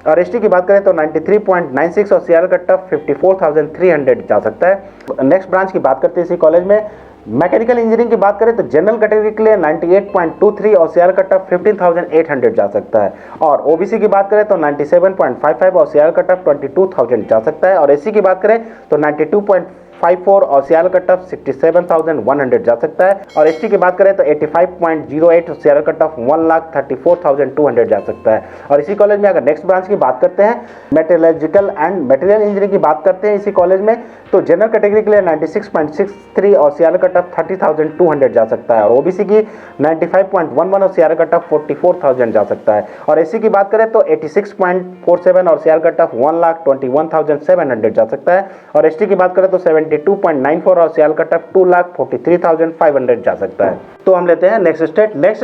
और एसटी की बात करें तो 93.96 और सीआरएल कट ऑफ 54,300 जा सकता है। नेक्स्ट ब्रांच की बात करते हैं इसी कॉलेज में मैकेनिकल इंजीनियरिंग की बात करें तो जनरल कैटेगरी के लिए 98.23 और सीआरएल कट ऑफ 15,800 जा सकता है। और ओबीसी की बात करें तो 97.55 और सीआरएल कट ऑफ 22,000 जा सकता है। और एससी की बात करें तो 92.54 और सीआरएल कट ऑफ 67,100 जा सकता है। और एसटी की बात करें तो 85.08 और सीआरएल कट ऑफ 1,34,200 जा सकता है। और इसी कॉलेज में अगर नेक्स्ट ब्रांच की बात करते हैं मेटेरियोलॉजिकल एंड मटेरियल इंजीनियरिंग की बात करते हैं इसी कॉलेज में तो जनरल कैटेगरी के लिए 96.63 और सीआरएल कट ऑफ 30,200 जा सकता है। और ओबीसी की 95.11 और सीआरएल कट ऑफ 44,000 जा सकता है। और एससी की बात करें तो 86.47 और सीआरएल कट ऑफ 1,21,700 जा सकता है। और एसटी की बात करें तो 72.94 और सीआरएल कट ऑफ 2,43,500 जा सकता है। तो हम लेते हैं नेक्स्ट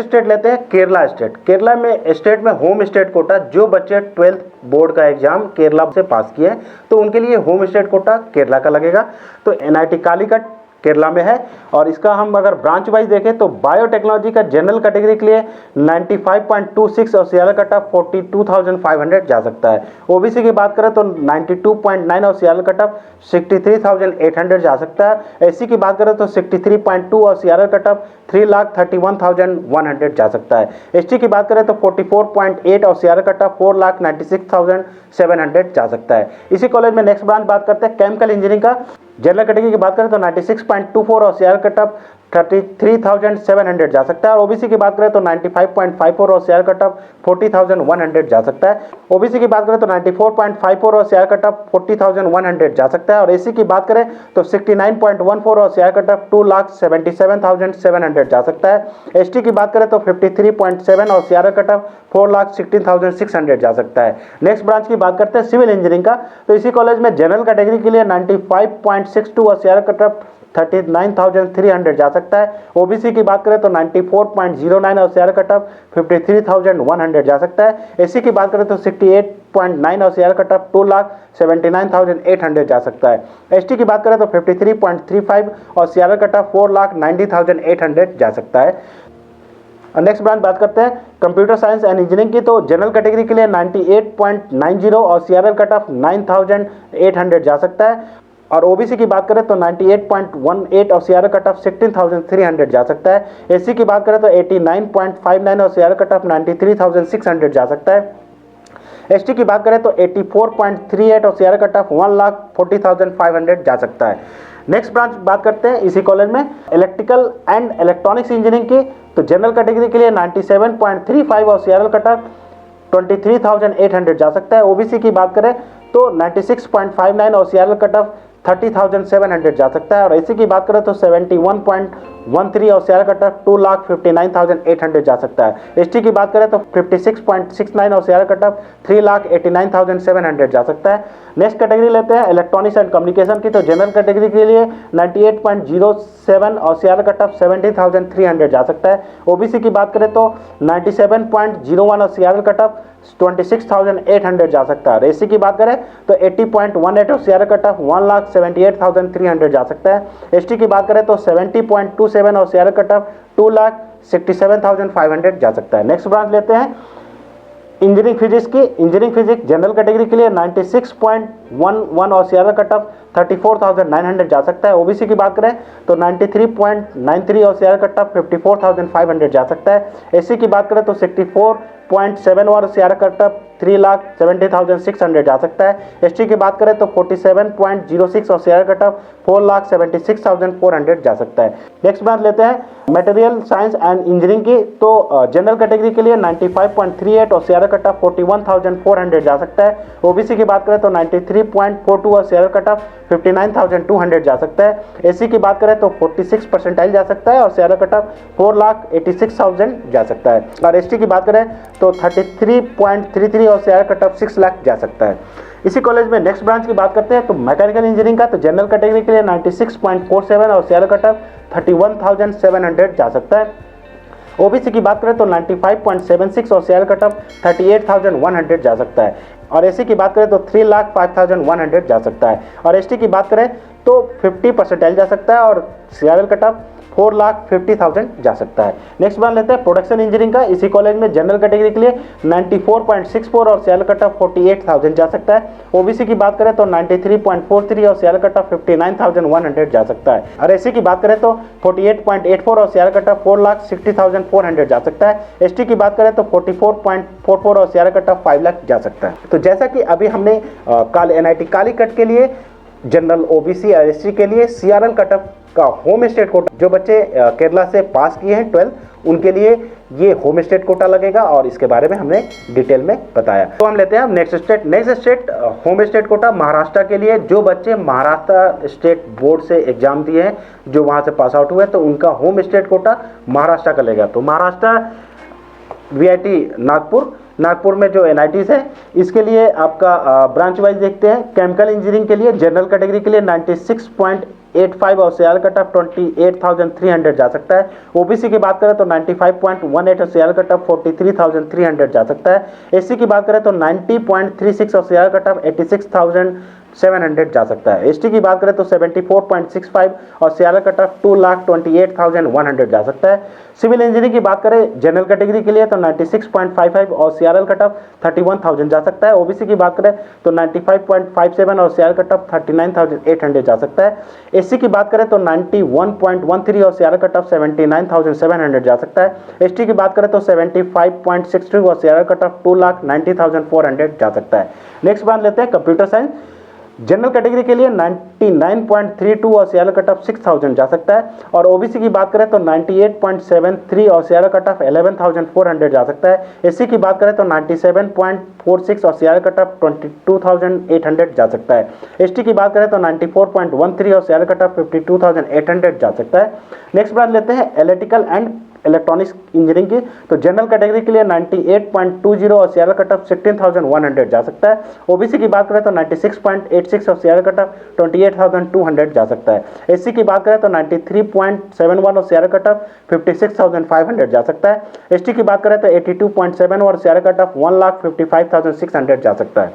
स्टेट लेते हैं केरला स्टेट। केरला में स्टेट में होम स्टेट कोटा, जो बच्चे 12th बोर्ड का एग्जाम केरला से पास किए हैं तो उनके लिए होम स्टेट कोटा केरला का लगेगा। तो एनआईटी कालीकट केरला में है। और इसका हम अगर ब्रांच वाइज देखें तो बायोटेक्नोलॉजी का जनरल कैटेगरी के लिए 95.26 और सीआरएल कट ऑफ 42,500 जा सकता है। ओबीसी की बात करें तो 92.9 और सीआरएल कट ऑफ 63,800 जा सकता है। एससी की बात करें तो 63.2 और सीआरएल कट ऑफ 3,31,100 जा सकता है। एसटी की बात करें तो 44.8 और सीआरएल कट ऑफ 4,96,700 जा सकता है। इसी कॉलेज में नेक्स्ट ब्रांच बात करते हैं केमिकल इंजीनियरिंग का। जनरल कैटेगरी की बात करें तो 96.24 और सीआरएल कट ऑफ 33,700 जा सकता है। और ओबीसी की बात करें तो 95.54 और सीआरएल कट ऑफ 40,100 जा सकता है। ओबीसी की बात करें तो 94.54 और सीआरएल कट ऑफ 40,100 जा सकता है। और एससी की बात करें तो 69.14 और सीआरएल कट ऑफ 2,77,700 जा सकता है। एसटी की बात करें तो 53.7 और सीआरएल कट ऑफ 4,16,600 जा सकता है। नेक्स्ट ब्रांच की बात करते हैं सिविल इंजीनियरिंग का। तो इसी कॉलेज में जनरल कैटेगरी के लिए 95.62 और सीआरएल कट ऑफ 39,300 जा सकता है। ओबीसी की बात करें तो 94.09 और सीआरएल कट ऑफ 53,100 जा सकता है। एससी की बात करें तो 68.9 और सीआरएल कट ऑफ 2,79,800 जा सकता है। एसटी की बात करें तो 53.35 और सीआरएल कट ऑफ 4,90,800 जा सकता है। नेक्स्ट ब्रांच बात करते हैं कंप्यूटर साइंस एंड इंजीनियरिंग की। तो जनरल कैटेगरी के लिए 98.90 और सीआरएल कट ऑफ 9,800 जा सकता है। और ओबीसी की बात करें तो 98.18 और सीआरएल कट ऑफ 16,300 जा सकता है। एससी की बात करें तो 89.59 और सीआरएल कट ऑफ 93,600 जा सकता है। एसटी की बात करें तो 84.38 और सीआरएल कट ऑफ 1,40,500 जा सकता है। नेक्स्ट ब्रांच बात करते हैं इसी कॉलेज में इलेक्ट्रिकल एंड इलेक्ट्रॉनिक्स इंजीनियरिंग की। तो जनरल कैटेगरी के लिए 97.35 और सीआरएल कट ऑफ 23,800 जा सकता है। ओबीसी की बात करें तो 96.59 और सीआरएल कट ऑफ 30,700 जा सकता है। और एससी की बात करें तो 71.13 और सीआरएल कट ऑफ 2,59,800 जा सकता है। एसटी की बात करें तो 56.69 और सीआरएल कट ऑफ 3,89,700 जा सकता है। नेक्स्ट कैटेगरी लेते हैं इलेक्ट्रॉनिक्स एंड कम्युनिकेशन की। तो जनरल कैटेगरी के लिए 98.07 और सीआरएल कट ऑफ 70,300 जा सकता है। ओबीसी की बात करें तो 97.01 और सीआरएल कट ऑफ 26,800 जा सकता है। एससी की बात करें तो 80.18 और सीआरएल कट ऑफ 1,78,300 जा सकता है। एसटी की बात करें तो 70.27 और सीआरएल कट ऑफ 2,67,500 जा सकता है। नेक्स्ट ब्रांच लेते हैं इंजीनियरिंग फिजिक्स की। इंजीनियरिंग फिजिक्स जनरल कैटेगरी के लिए 96.11 और सीआरएल कट ऑफ 34,900 जा सकता है। ओबीसी की बात करें तो 93.93 और सीआरएल कट ऑफ 54,500 जा सकता है। एससी की बात करें तो 64.71 और सीआरएल कट ऑफ 3,70,600 जा सकता है। एसटी की बात करें तो 47.06 और सीआरएल कट ऑफ 4,76,400 जा सकता है। नेक्स्ट ब्रांच लेते हैं मटेरियल साइंस एंड इंजीनियरिंग की। तो जनरल कैटेगरी के लिए 95.38 और सीआरएल कट ऑफ 41,400 जा सकता है। ओबीसी की बात करें तो 93.42 और सीआरएल कट ऑफ 59,200 जा सकता है। एससी की बात करें तो 46 परसेंटाइल जा सकता है और सीआरएल कट ऑफ 4,86,000 जा सकता है। और एसटी की बात करें तो 33.33 और सीआरएल कट ऑफ 6 लाख जा सकता है। इसी कॉलेज में नेक्स्ट ब्रांच की बात करते हैं तो मैकेनिकल इंजीनियरिंग का। तो जनरल कैटेगरी के लिए 96.47 और सीआरएल कट ऑफ 31,700 जा सकता है। ओबीसी की बात करें तो 95.76 और सीआरएल कट ऑफ 38,100 जा सकता है। और एससी की बात करें तो 3,05,100 जा सकता है। और एसटी की बात करें तो 50 परसेंटाइल जा सकता है और सीआरएल कट ऑफ 4,50,000 जा सकता है। नेक्स्ट बात लेते हैं प्रोडक्शन इंजीनियरिंग का। इसी कॉलेज में जनरल कैटेगरी के लिए 94.64 और सीआरएल कट ऑफ 48,000 जा सकता है। ओबीसी की बात करें तो 93.43 और सीआरएल कट ऑफ 59,100 जा सकता है। और एससी की बात करें तो 48.84 और सीआरएल कट ऑफ 4,60,400 जा सकता है। एसटी की बात करें तो 44.44 और सीआरएल कट ऑफ 5 लाख जा सकता है। तो जैसा कि अभी हमने NIT कालीकट के लिए, जनरल ओबीसी और एसटी के लिए सीआरएल कट ऑफ का होम स्टेट कोटा, जो बच्चे केरला से पास किए हैं 12 उनके लिए ये होम स्टेट कोटा लगेगा और इसके बारे में हमने डिटेल में बताया। तो हम लेते हैं next state home state Kota Maharashtra के लिए। जो बच्चे महाराष्ट्र स्टेट बोर्ड से एग्जाम दिए हैं, जो वहाँ से पास आउट हुए, तो उनका होम स्टेट कोटा महाराष्ट्र का लेगा। तो महाराष्ट्र वीआईटी नागपुर में जो NITs है, इसके लिए आपका ब्रांच वाइज देखते हैं। केमिकल इंजीनियरिंग के लिए जनरल कैटेगरी के लिए 96.85 और सीआरएल कट ऑफ 28,300 जा सकता है। ओबीसी की बात करें तो 95.18 और सीआरएल कट ऑफ 43,300 जा सकता है। एससी की बात करें तो 90.36 और सीआरएल कट ऑफ 700 जा सकता है। एसटी की बात करें तो 74.65 और सीआरएल कट ऑफ 2,28,100 जा सकता है। सिविल इंजीनियरिंग की बात करें जनरल कैटेगरी के लिए तो 96.55 और सीआरएल कट ऑफ 31,000 जा सकता है। ओबीसी की बात करें तो 95.57 और सीआरएल कट ऑफ 39,800 जा सकता है। एससी की बात करें तो 91.13 और सीआरएल कट ऑफ 79,700 जा सकता है। एसटी की बात करें तो 75.62 और सीआरएल कट ऑफ 2,90,400 जा सकता है। नेक्स्ट बात लेते हैं कंप्यूटर साइंस। जनरल कैटेगरी के लिए 99.32 और सीआरएल कट ऑफ 6,000 जा सकता है। और ओबीसी की बात करें तो 98.73 और सीआरएल कट ऑफ 11,400 जा सकता है। एससी की बात करें तो 97.46 और सीआरएल कट ऑफ 22,800 जा सकता है। एसटी की बात करें तो 94.13 और सीआरएल कट ऑफ 52,800 जा सकता है। नेक्स्ट बात लेते हैं इलेक्ट्रिकल एंड इलेक्ट्रॉनिक्स इंजीनियरिंग की। तो जनरल कैटेगरी के लिए 98.20 और सीआरएल कट ऑफ 16,100 जा सकता है। ओबीसी की बात करें तो 96.86 और सीआरएल कट ऑफ 28,200 जा सकता है। एससी की बात करें तो 93.71 और सीआरएल कट ऑफ 56,500 जा सकता है। एसटी की बात करें तो 82.7 और सीआरएल कट ऑफ 1,55,600 जा सकता है।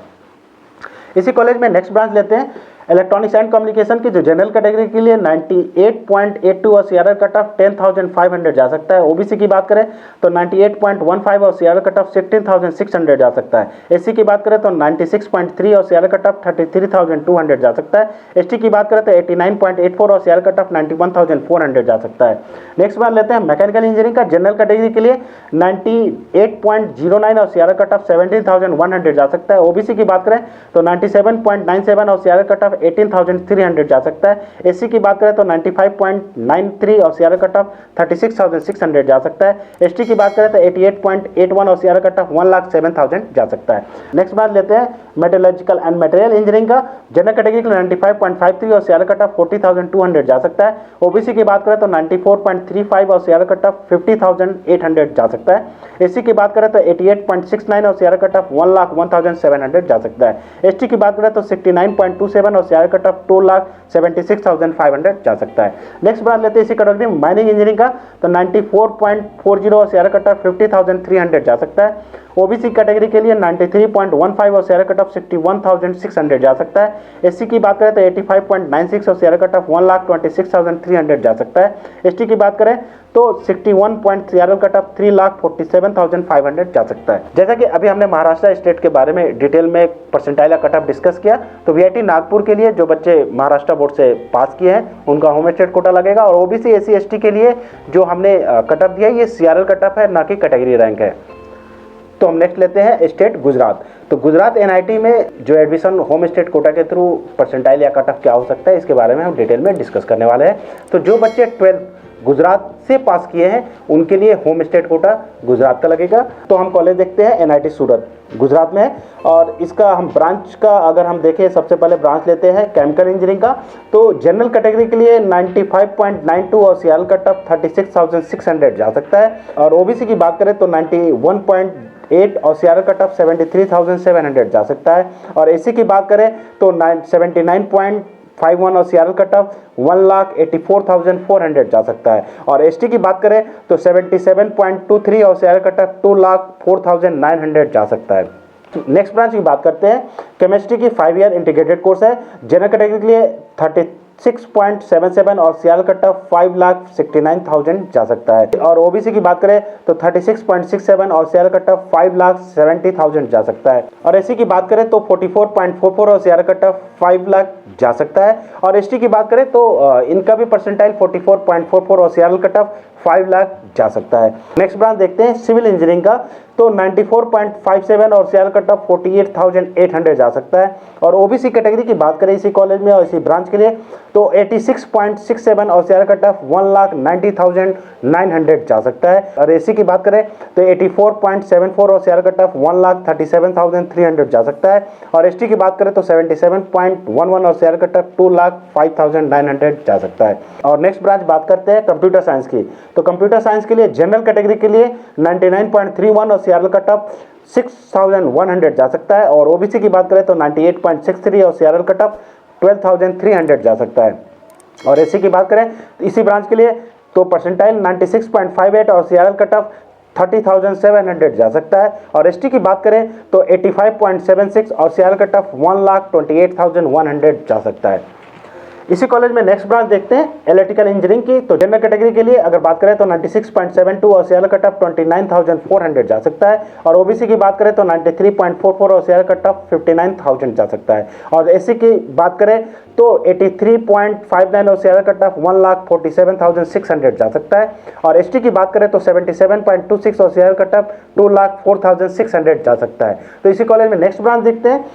इसी कॉलेज में नेक्स्ट ब्रांच लेते हैं इलेक्ट्रॉनिक्स एंड कम्युनिकेशन की। जो जनरल कैटेगरी के लिए 98.82 और सीआरएल कट ऑफ 10,500 जा सकता है। ओबीसी की बात करें तो 98.15 और सीआरएल कट ऑफ 16,600 जा सकता है। एससी की बात करें तो 96.3 और सीआरएल कट ऑफ 33,200 जा सकता है। एसटी की बात करें तो 89.84 और सीआरएल कट ऑफ 91,400 जा सकता है। नेक्स्ट बात लेते हैं मैकेनिकल इंजीनियरिंग का। जनरल कैटेगरी के लिए 98.09 और सीआरएल कट ऑफ 17,100 जा सकता है। ओबीसी की बात करें तो 97.97 और सीआरएल कट ऑफ 18,300 जा सकता है। एससी की बात करें तो 95.93 और सीआरएल कट ऑफ 36,600 जा सकता है। एसटी की बात करें तो 88.81 और सीआरएल कट ऑफ 1,07,000 जा सकता है। नेक्स्ट बात लेते हैं मेटलर्जिकल एंड मटेरियल इंजीनियरिंग का। जनरल कैटेगरी के लिए 95.53 और सीआरएल कट ऑफ 40,200 जा सकता है। ओबीसी की बात करें तो 94.35 और सीआरएल कट ऑफ 50,800 जा सकता है। एससी की बात करें तो 88.69 और सीआरएल कट ऑफ 1,01,700 जा सकता है। एसटी की बात करें तो 69.27 और सीआरएल कट ऑफ 2,76,500 जा सकता है। नेक्स्ट बात लेते हैं इसी कैटेगरी माइनिंग इंजीनियरिंग का। तो 94.40 और सीआरएल कट ऑफ 50,300 जा सकता है। ओबीसी कैटेगरी के लिए 93.15 और सीआरएल कट ऑफ 61,600 जा सकता है। एससी की बात करें तो 85.96 और सीआरएल कट ऑफ 1,26,300 जा सकता है। एसटी की बात करें तो 61 सीआरएल कट ऑफ 3,47,500 जा सकता है। जैसा कि अभी हमने महाराष्ट्र स्टेट के बारे में डिटेल में परसेंटाइल कट ऑफ डिस्कस किया, तो वीआईटी नागपुर के लिए जो बच्चे महाराष्ट्र बोर्ड से पास किए हैं उनका होम स्टेट कोटा लगेगा। और ओबीसी एससी एसटी के लिए जो हमने कट ऑफ दिया है ये सीआरएल कट ऑफ है, ना कि कैटेगरी रैंक है। तो हम नेक्स्ट लेते हैं स्टेट गुजरात। तो गुजरात एनआईटी में जो एडमिशन होम स्टेट कोटा के थ्रू परसेंटाइल या कट ऑफ क्या हो सकता है इसके बारे में हम डिटेल में डिस्कस करने वाले हैं। तो जो बच्चे 12 गुजरात से पास किए हैं उनके लिए होम स्टेट कोटा गुजरात का लगेगा। तो हम कॉलेज देखते हैं एनआईटी सूरत गुजरात में है। और इसका हम ब्रांच का अगर हम देखें सबसे पहले ब्रांच लेते हैं केमिकल इंजीनियरिंग का। तो जनरल कैटेगरी के लिए 95.92 और सीआरएल कट ऑफ 36,600 जा सकता है। और ओबीसी की बात करें तो 91.8 और सीआरएल कट ऑफ 73,700 जा सकता है। और एससी की बात करें तो 79.51 और सीआरएल कट ऑफ 1,84,400 जा सकता है। और एसटी की बात करें तो 77.23 और सीआरएल कट ऑफ 2,04,900 जा सकता है। नेक्स्ट ब्रांच की बात करते हैं। केमिस्ट्री की 5 ईयर इंटीग्रेटेड कोर्स है। जनरल कैटेगरी के लिए 36.77 और सीआरएल कट ऑफ 5,69,000 जा सकता है। और ओबीसी की बात करें तो 36.67 और सीआरएल कट ऑफ 5,70,000 जा सकता है। और एससी की बात करें तो 44.44 और सीआरएल कट ऑफ 5 लाख जा सकता है। और एसटी की बात करें तो इनका भी परसेंटाइल 44.44 और सीआरएल कट ऑफ 5 लाख जा सकता है। नेक्स्ट ब्रांच देखते हैं सिविल इंजीनियरिंग का। तो 94.57 और सीआरएल कट ऑफ 48,800 जा सकता है। और ओबीसी कैटेगरी की बात करें इसी कॉलेज में और इसी ब्रांच के लिए तो 86.67 और सीआरएल कट ऑफ 1,90,900 जा सकता है। और एससी की बात करें तो 84.74 और सीआरएल कट ऑफ 1,37,300 जा सकता है। और एसटी की बात करें तो 77.11 और सीआरएल कट ऑफ 2,05,900 जा सकता है। और नेक्स्ट ब्रांच बात करते हैं कंप्यूटर साइंस की। तो कंप्यूटर साइंस के लिए जनरल कैटेगरी के लिए 99.31 और सीआरएल कट ऑफ 6,100 जा सकता है। और ओबीसी की बात करें तो 98.63 और सीआरएल कट ऑफ 12,300 जा सकता है। और एससी की बात करें इसी ब्रांच के लिए तो परसेंटाइल 96.58 और सीआरएल कट ऑफ 30,700 जा सकता है। और एसटी की बात करें तो 85.76 और सीआरएल कट ऑफ 1,28,100 जा सकता है। इसी कॉलेज में नेक्स्ट ब्रांच देखते हैं इलेक्ट्रिकल इंजीनियरिंग की। तो जनरल कैटेगरी के लिए अगर बात करें तो 96.72 और सीआरएल कट ऑफ 29,400 जा सकता है। और ओबीसी की बात करें तो 93.44 और सीआरएल कट ऑफ 59,000 जा सकता है। और एससी की बात करें तो 83.59 और सीआरएल कट ऑफ 1,47,600 जा सकता है। और एसटी की बात करें तो 77.26 और सीआरएल कट ऑफ 2,04,600 जा सकता है। तो इसी कॉलेज में नेक्स्ट ब्रांच देखते हैं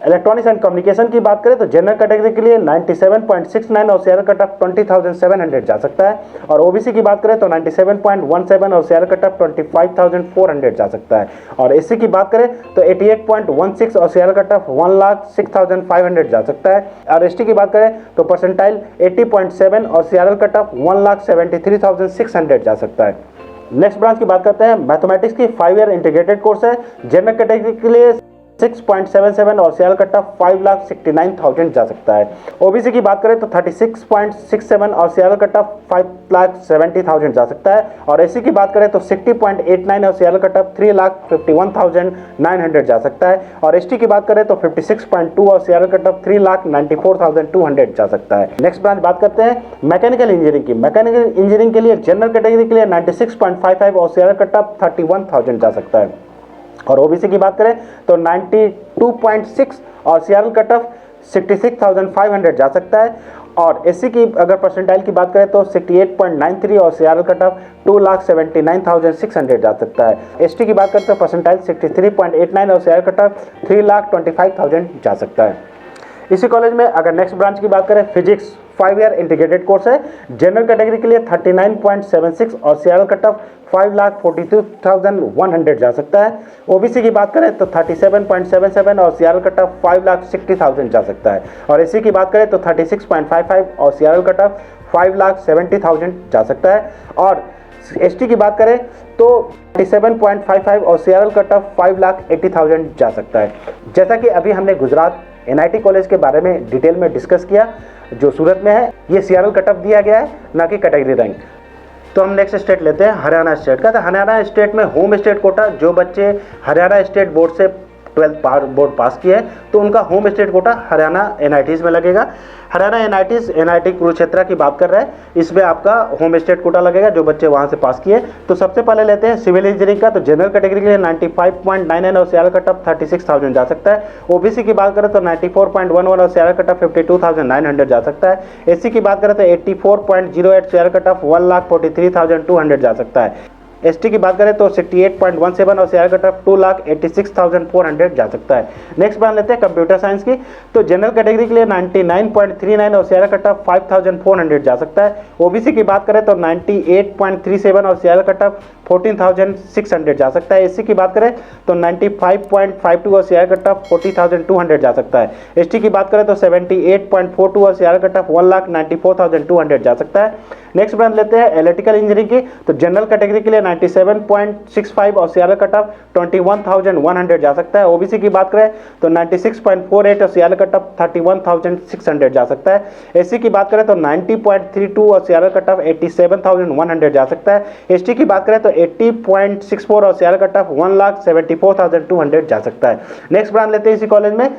इलेक्ट्रॉनिक्स एंड कम्युनिकेशन की बात करें तो जनरल कैटेगरी के लिए 97.69 और सीआरएल कट ऑफ 20,700 जा सकता है। और ओबीसी की बात करें तो 97.17 और सीआरएल कट ऑफ 25,400 जा सकता है। और एससी की बात करें तो 88.16 और सीआरएल कट ऑफ 1,06,500 जा सकता है। और एसटी की बात करें तो परसेंटाइल 80.7 और सीआरएल कट ऑफ 1,73,600 जा सकता है। नेक्स्ट ब्रांच की बात करते हैं मैथमेटिक्स की 5 ईयर इंटीग्रेटेड कोर्स है। जनरल कैटेगरी के लिए 6.77 और सीआरएल कट ऑफ 5,69,000 जा सकता है। ओबीसी की बात करें तो 36.67 और सीआरएल कट ऑफ 5,70,000 जा सकता है। और एससी की बात करें तो 60.89 और सीआरएल कट ऑफ 3,51,900 जा सकता है। और एसटी की बात करें तो 56.2 और सीआरएल कट ऑफ 3,94,200 जा सकता है। नेक्स्ट ब्रांच बात करते हैं मैकेनिकल इंजीनियरिंग की। मैकेनिकल इंजीनियरिंग के लिए जनरल कैटेगरी के लिए 96.55 और सीआरएल कट ऑफ 31,000 जा सकता है। और ओबीसी की बात करें तो 92.6 और सीआरएल कट ऑफ 66,500 जा सकता है। और एससी की अगर परसेंटाइल की बात करें तो 68.93 और सीआरएल कट ऑफ 2,79,600 जा सकता है। एसटी की बात करें तो परसेंटाइल 63.89 और सीआरएल कट ऑफ 3,25,000 जा सकता है। इसी कॉलेज में अगर नेक्स्ट ब्रांच की बात करें फिजिक्स 5 ईयर इंटीग्रेटेड कोर्स है। जनरल कैटेगरी के लिए 39.76 और सीआरएल कट ऑफ 5,42,100 जा सकता है। ओबीसी की बात करें तो 37.77 और सीआरएल कट ऑफ 5,60,000 जा सकता है। और एससी की बात करें तो 36.55 और सीआरएल कट ऑफ 5,70,000 जा सकता है। और एसटी की बात करें तो 37.55 और सीआरएल कट ऑफ 5,80,000 जा सकता है। जैसा कि अभी हमने गुजरात एनआईटी कॉलेज के बारे में डिटेल में डिस्कस किया जो सूरत में है, ये सीआरएल कट ऑफ दिया गया है ना कि कैटेगरी रैंक। तो हम नेक्स्ट स्टेट लेते हैं हरियाणा स्टेट का। तो हरियाणा स्टेट में होम स्टेट कोटा जो बच्चे हरियाणा स्टेट बोर्ड से 12th बोर्ड पास किए हैं तो उनका home state Kota Haryana NITs में लगेगा। हरियाणा एनआईटी कुरुक्षेत्र की बात कर रहे हैं, इसमें आपका होम स्टेट कोटा लगेगा जो बच्चे वहां से पास किए। तो सबसे पहले लेते हैं सिविल इंजीनियरिंग का। तो जनरल कैटेगरी के लिए 95.99 और सीआरएल कट ऑफ 36,000 जा सकता है। ओबीसी की बात करें तो 94.11 और सीआरएल कट ऑफ 52,900 जा सकता है। एससी की बात करें तो 84.08 सीआरएल कट ऑफ 1,43,200 जा सकता है। एसटी की बात करें तो 68.17 और सीआरएल कट ऑफ 2,86,400 जा सकता है। नेक्स्ट बात लेते हैं कंप्यूटर साइंस की। तो जनरल कैटेगरी के लिए 99.39 और सीआरएल कट ऑफ 5,400 जा सकता है। ओबीसी की बात करें तो 98.37 और सीआरएल कट ऑफ 14,600 जा सकता है। एससी की बात करें तो 95.52 और सीआरएल कट ऑफ 40,200 जा सकता है। एसटी की बात करें तो 78.42 और सीआरएल कट ऑफ 1,94,200 जा सकता है। नेक्स्ट ब्रांच लेते हैं इलेक्ट्रिकल इंजीनियरिंग की। तो जनरल कैटेगरी के लिए 97.65 और सीआरएल कट ऑफ 21,100 जा सकता है। ओबीसी की बात करें तो 96.48 और सीआरएल कट ऑफ 31,600 जा सकता है। एससी की बात करें तो 90.32 और सीआरएल कट ऑफ 87,100 जा सकता है। एसटी की बात करें तो 80.64 और सीआरएल कट ऑफ 1,74,200 जा सकता है। नेक्स्ट ब्रांच लेते हैं इसी कॉलेज में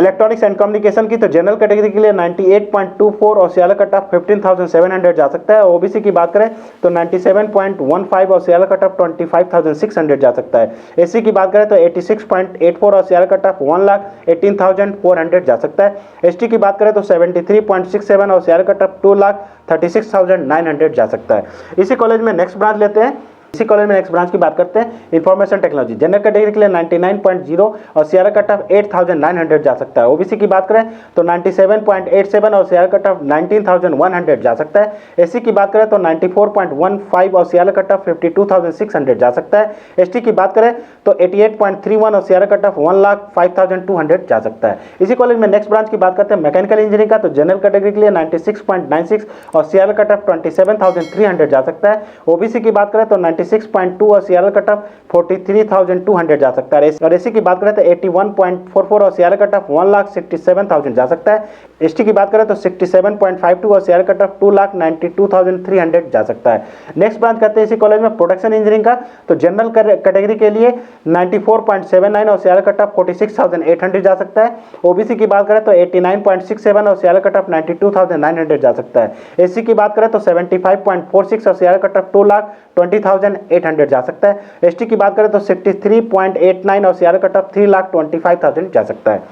इलेक्ट्रॉनिक्स एंड कम्युनिकेशन की। तो जनरल कैटेगरी के लिए 98.24 और सीआरएल कट ऑफ 15,700 जा सकता है। ओबीसी की बात करें तो 97.15 और सीआरएल कट ऑफ 25,600 जा सकता है। एससी की बात करें तो 86.84 और सीआरएल कट ऑफ 1,18,400 जा सकता है। एसटी की बात करें तो 73.67 और सीआरएल कट ऑफ 2,36,900 जा सकता है। इसी कॉलेज में नेक्स्ट ब्रांच लेते हैं। इसी कॉलेज में नेक्स्ट ब्रांच की बात करते हैं इंफॉर्मेशन टेक्नोलॉजी। जनरल कैटेगरी के लिए 99.0 और सीआरएल कट ऑफ 8,900 जा सकता है। ओबीसी की बात करें तो 97.87 और सीआरएल कट ऑफ 19,100 जा सकता है। एससी की बात करें तो 94.15 और सीआरएल कट ऑफ 52,600 जा सकता है। एसटी की बात करें तो 88.31 और सीआरएल कट ऑफ 1,05,200 जा सकता है। इसी कॉलेज में नेक्स्ट ब्रांच की बात करते हैं मैकेनिकल इंजीनियरिंग का। तो जनरल कैटेगरी के लिए 96.96 और सीआरएल कट ऑफ 27,300 जा सकता है। ओबीसी की बात करें तो 96.2 और सीआरएल कट ऑफ 43,200 जा सकता है। और एसी की बात करें तो 81.44 और सीआरएल कट ऑफ 1,67,000 जा सकता है। एसटी की बात करें तो 67.52 और सीआरएल कट ऑफ 2,92,300 जा सकता है। नेक्स्ट ब्रांच करते हैं इसी कॉलेज में प्रोडक्शन इंजीनियरिंग का। तो जनरल कैटेगरी के लिए 94.79 और सीआरएल कट ऑफ 46,800 जा सकता है। ओबीसी की बात करें तो 89.67 और सीआरएल कट ऑफ 92,900 जा सकता है। एससी की बात करें तो 75.46 और सीआरएल कट ऑफ 2,20,800 जा सकता है। एसटी की बात करें तो 63.89 और सीआरएल कट ऑफ 3,25,000 जा सकता है।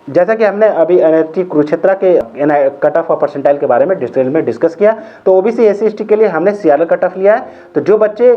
जैसा कि हमने अभी एनआईटी कुरुक्षेत्र के कट ऑफ और परसेंटाइल के बारे में डिटेल में डिस्कस किया, तो ओबीसी एससी एसटी के लिए हमने सीआरएल कट ऑफ लिया है। तो जो बच्चे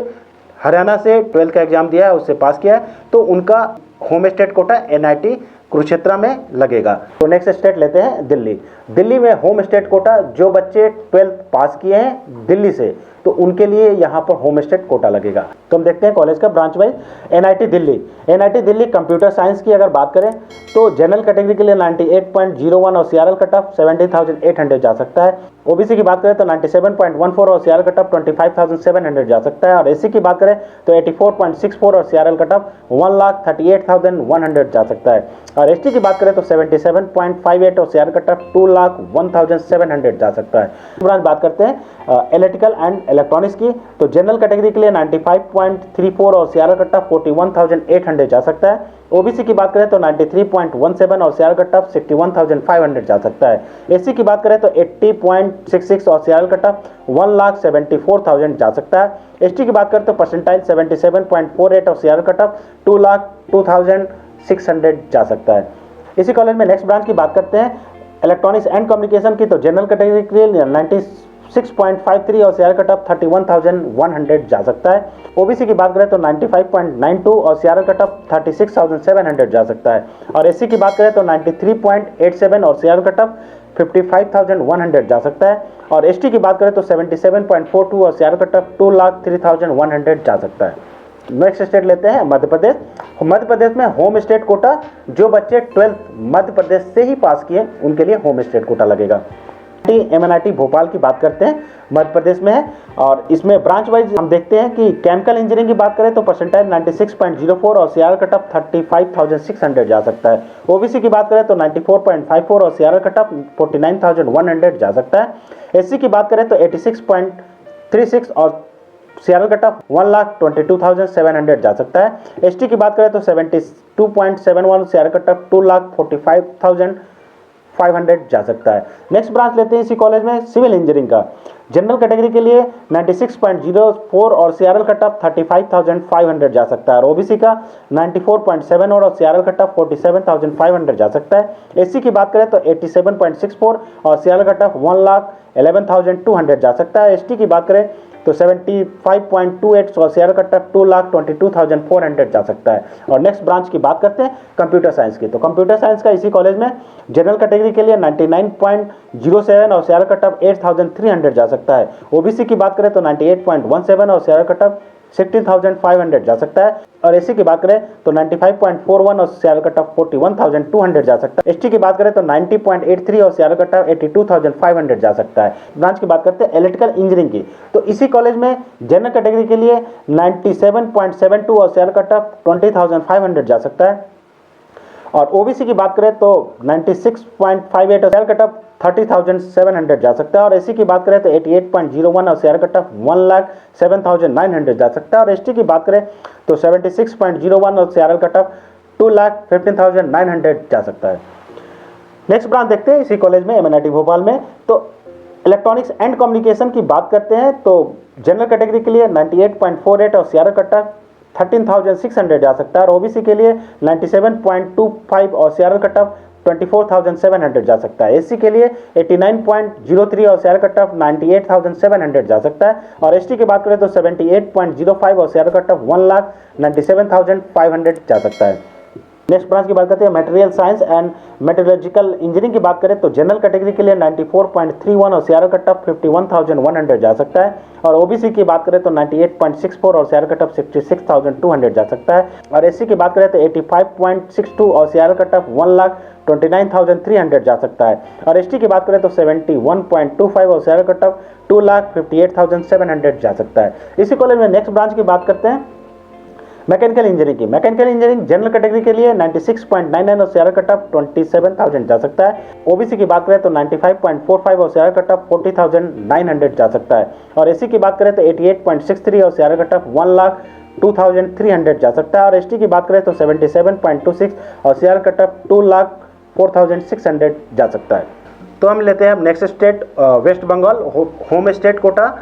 हरियाणा से 12th का एग्जाम दिया है, उससे पास किया है, तो उनका home state Kota NIT Kurukshetra में लगेगा। तो नेक्स्ट स्टेट लेते हैं दिल्ली। दिल्ली में होम स्टेट कोटा जो बच्चे 12th पास किए हैं दिल्ली से, तो उनके लिए यहाँ पर होम स्टेट कोटा लगेगा। तो हम देखते हैं कॉलेज का branch wise. NIT Delhi, NIT Delhi computer science की अगर बात करें तो जनरल कैटेगरी के लिए 98.01 और सीआरएल कट ऑफ 70,800 जा सकता है। ओबीसी की बात करें तो 97.14 और सीआरएल कट ऑफ 25,700 जा सकता है। और एससी की बात करें तो 84.64 और सीआरएल कट ऑफ 1,38,100 जा सकता है। और एसटी की बात करें तो 77.58 और सीआरएल कट ऑफ 2,01,700 जा सकता है। ब्रांच बात करते हैं इलेक्ट्रिकल एंड इलेक्ट्रॉनिक्स की। तो जनरल कैटेगरी के लिए 95.34 और सीआरएल कट ऑफ 41,800 जा सकता है। ओबीसी की बात करें तो 93.17 और सीआरएल कट ऑफ 61,500 जा सकता है। एससी की बात करें तो 80.66 और सीआरएल कट ऑफ 1,74,000 जा सकता है। एसटी की बात करें तो परसेंटाइल 77.48 और सीआरएल कट ऑफ 2,02,600 जा सकता है। इसी कॉलेज में नेक्स्ट ब्रांच की बात करते हैं इलेक्ट्रॉनिक्स एंड कम्युनिकेशन की। तो जनरल कैटेगरी के लिए 96.53 और सीआरएल कट ऑफ 31,100 जा सकता है। ओबीसी की बात करें तो 95.92 और सीआरएल कट ऑफ 36,700 जा सकता है। और एससी की बात करें तो 93.87 और सीआरएल कट ऑफ 55,100 जा सकता है। और एसटी की बात करें तो 77.42 और सीआरएल कट ऑफ 2,03,100 जा सकता है। नेक्स्ट स्टेट लेते हैं मध्य प्रदेश। मध्य प्रदेश में होम स्टेट कोटा जो बच्चे 12th मध्य प्रदेश से ही पास किए उनके लिए होम स्टेट कोटा लगेगा। एमएनआईटी भोपाल की बात करते हैं, मध्य प्रदेश में है। और इसमें ब्रांच वाइज हम देखते हैं कि केमिकल इंजीनियरिंग की बात करें तो परसेंटाइल 96.04 और सीआरएल कट ऑफ 35,600 जा सकता है। ओबीसी की बात करें तो 94.54 और सीआरएल कट ऑफ 49,100 जा सकता है। एससी की बात करें तो 86.36 और सीआरएल कट ऑफ 1,22,700 जा सकता है। एसटी की बात करें तो 72.71 सीआरएल कट ऑफ 2,45,500 जा सकता है। नेक्स्ट ब्रांच लेते हैं इसी कॉलेज में सिविल इंजीनियरिंग का। जनरल कैटेगरी के लिए 96.04 और सीआरएल कट ऑफ 35,500 जा सकता है। और ओबीसी का 94.7 और सीआरएल कट ऑफ 47,500 जा सकता है। एससी की बात करें तो 87.64 और सीआरएल कट ऑफ 1,11,200 जा सकता है। एसटी की बात करें तो 75.28 और सीआरएल कट ऑफ 2,22,400 जा सकता है। और नेक्स्ट ब्रांच की बात करते हैं कंप्यूटर साइंस की। तो कंप्यूटर साइंस का इसी कॉलेज में जनरल कैटेगरी के लिए 99.07 और सीआरएल कट ऑफ 8,300 जा सकता है। ओबीसी की बात करें तो 98.17 और सीआरएल कट ऑफ 16,500 जा सकता है। और एससी की बात करें तो 95.41 और सीआरएल कट ऑफ 41,200 जा सकता है। एसटी की बात करें तो 90.83 और सीआरएल कट ऑफ 82,500 जा सकता है। ब्रांच की बात करते हैं इलेक्ट्रिकल इंजीनियरिंग की। तो इसी कॉलेज में जनरल कैटेगरी के लिए 97.72 और सीआरएल कट ऑफ 20,500 जा सकता है। और ओबीसी की बात करें तो 96.58 और सीआरएल कट ऑफ 30,700 जा सकता है। और एससी की बात करें तो 88.01 और सीआरएल कट ऑफ 1,07,900 जा सकता है। और एसटी की बात करें तो 76.01 और सीआरएल कट ऑफ 2,15,900 जा सकता है। नेक्स्ट ब्रांच देखते हैं इसी कॉलेज में एमएनआईटी भोपाल में। तो इलेक्ट्रॉनिक्स एंड कम्युनिकेशन की बात करते हैं तो जनरल कैटेगरी के लिए 98.48 और सीआरएल कट ऑफ 13,600 जा सकता है। और ओबीसी के लिए 97.25 और सीआरएल कट ऑफ 24,700 जा सकता है। एससी के लिए 89.03 और सीआरएल कट ऑफ 98,700 जा सकता है। और एसटी की बात करें तो 78.05 और सीआरएल कट ऑफ 1,97,500 जा सकता है। नेक्स्ट ब्रांच की बात करते हैं material science and metallurgical engineering की बात करें तो जनरल कैटेगरी के लिए 94.31 और सीआरओ कट ऑफ 51,100 जा सकता है। और ओबीसी की बात करें तो 98.64 और सीआरओ कट ऑफ 66,200 जा सकता है। और एससी की बात करें तो 85.62 और सीआरओ कट ऑफ 1,29,300 जा सकता है। और एसटी की बात करें तो 71.25 और सीआरओ कट ऑफ 2,58,700 जा सकता है। इसी कॉलेज में नेक्स्ट ब्रांच की बात करते हैं मैकेनिकल इंजीनियरिंग की। मैकेनिकल इंजीनियरिंग जनरल कैटेगरी के लिए 96.99 और सीआरओ कट ऑफ 27,000 जा सकता है। ओबीसी की बात करें तो 95.45 और सीआरओ कट ऑफ 40,900 जा सकता है। और एससी की बात करें तो 88.63 और सीआरओ कट ऑफ 1,02,300 जा सकता है। और एसटी की बात करें तो 77.26 और सीआरओ कट ऑफ 2,04,600 जा सकता है। तो हम लेते हैं अब next state West Bengal home state quota.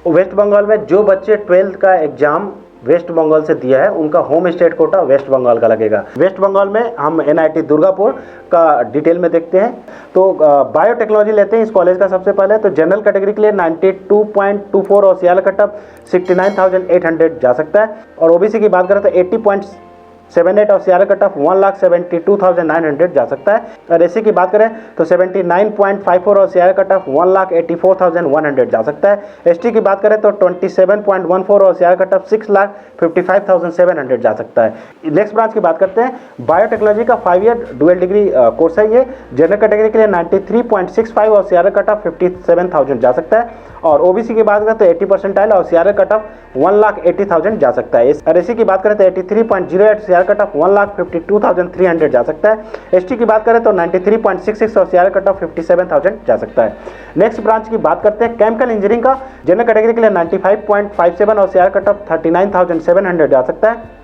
West Bengal में जो बच्चे 12th का एग्जाम वेस्ट बंगाल से दिया है उनका home state quota West Bengal का लगेगा। वेस्ट बंगाल में हम एनआईटी दुर्गापुर का डिटेल में देखते हैं। तो बायोटेक्नोलॉजी लेते हैं इस कॉलेज का सबसे पहले। तो जनरल कैटेगरी के लिए 92.24 और सीआरओ कट ऑफ 69,800 जा सकता है। और ओबीसी की बात करें तो 80.78 और सीआरओ कट ऑफ 1,72,900 जा सकता है। और एससी की बात करें तो 79.54 और सीआरओ कट ऑफ 1,84,100 जा सकता है। एसटी की बात करें तो 27.14 और सीआरओ कट ऑफ 6,55,700 जा सकता है। नेक्स्ट ब्रांच की बात करते हैं बायोटेक्नोलॉजी का 5 ईयर डुअल डिग्री कोर्स है ये। जनरल कैटेगरी के लिए 93.65 और सीआरओ कट ऑफ 57,000 जा सकता है। और ओबीसी की बात करें तो 80 परसेंटाइल और सीआरओ कट ऑफ 1,80,000 जा सकता है। और एससी की बात करें तो 83.08 सीआरओ कट ऑफ 1,52,300 जा सकता है। एसटी की बात करें तो 93.66 और सीआरओ कट ऑफ 57,000 जा सकता है। नेक्स्ट ब्रांच की बात करते हैं केमिकल इंजीनियरिंग का। जनरल कैटेगरी के लिए 95.57 और सीआरओ कट ऑफ 39,700 जा सकता है।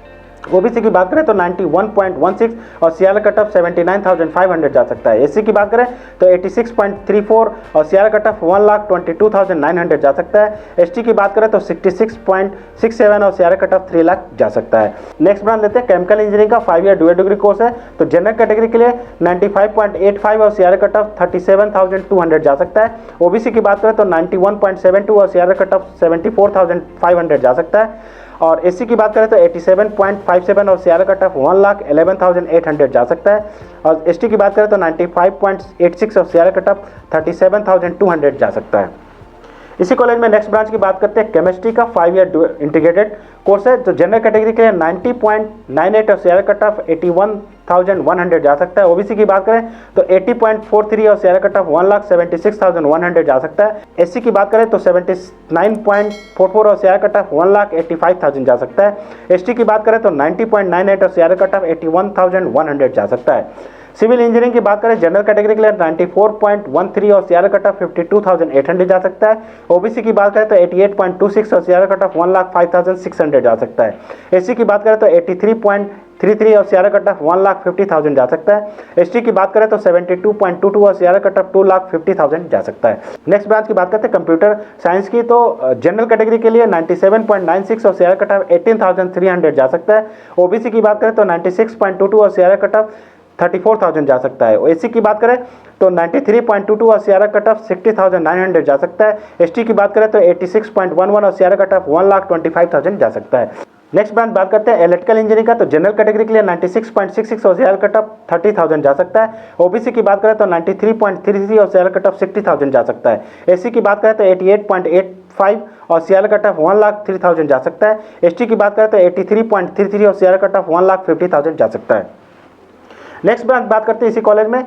ओबीसी की बात करें तो 91.16 और सीआरओ कट ऑफ 79,500 जा सकता है। एससी की बात करें तो 86.34 और सीआरओ कट ऑफ 1,22,900 जा सकता है। एसटी की बात करें तो 66.67 और सीआरओ कट ऑफ 3 लाख जा सकता है। नेक्स्ट ब्रांच लेते हैं केमिकल इंजीनियरिंग का 5 ईयर डुअल डिग्री कोर्स है। तो जनरल कैटेगरी के लिए 95.85 और सीआरओ कट ऑफ 37,200 जा सकता है। ओबीसी की बात करें तो 91.72 और सीआरओ कट ऑफ 74,500 जा सकता है। और एससी की बात करें तो 87.57 और सीआरओ कट ऑफ 1,11,800 जा सकता है। और एसटी की बात करें तो 95.86 और सीआरओ कट ऑफ 37,200 जा सकता है। इसी कॉलेज में नेक्स्ट ब्रांच की बात करते हैं केमिस्ट्री का 5 ईयर इंटीग्रेटेड कोर्स है। तो जनरल कैटेगरी के लिए 90.98 और सीआरओ कट ऑफ 81,100 जा सकता है। ओबीसी की बात करें तो 80.43 और सीआरओ कट ऑफ 1,76,100 जा सकता है। एससी की बात करें तो 79.44 और सीआरओ कट ऑफ 1,85,000 जा सकता है। एसटी की बात करें तो 90.98 और सीआरओ कट ऑफ 81,100 जा सकता है। सिविल इंजीनियरिंग की बात करें जनरल कैटेगरी के लिए 94.13 और सीआरओ कट ऑफ 52,800 जा सकता है। ओबीसी की बात करें तो 88.26 और सीआरओ कट ऑफ 1,05,600 जा सकता है। एससी की बात करें तो 83.33 और सीआरओ कट ऑफ 1,50,000 जा सकता है। एसटी की बात करें तो 72.22 और सीआरओ कट ऑफ 2,50,000 जा सकता है। नेक्स्ट ब्रांच की बात करते हैं कंप्यूटर साइंस की। तो जनरल कैटेगरी के लिए 97.96 और सीआरओ कट ऑफ 18,300 जा सकता है। ओबीसी की बात करें तो 96.22 और सीआरओ कट ऑफ 34,000 जा सकता है। एससी की बात करें तो 93.22 और सीआरओ कट ऑफ 60,900 जा सकता है। एसटी की बात करें तो 86.11 और सीआरओ कट ऑफ 1,25,000 जा सकता है। नेक्स्ट ब्रांच बात करते हैं इलेक्ट्रिकल इंजीनियरिंग का। तो जनरल कैटेगरी के लिए 96.66 और सीआरओ कट ऑफ 30,000 जा सकता है। ओबीसी की बात करें तो 93.33 और सीआरओ कट ऑफ 60,000 जा सकता है। एससी की बात करें तो 88.85 और सीआरओ कट ऑफ 1,03,000 जा सकता है। एसटी की बात करें तो 83.33 और सीआरओ कट ऑफ 1,50,000 जा सकता है। नेक्स्ट ब्रांच बात करते हैं इसी कॉलेज में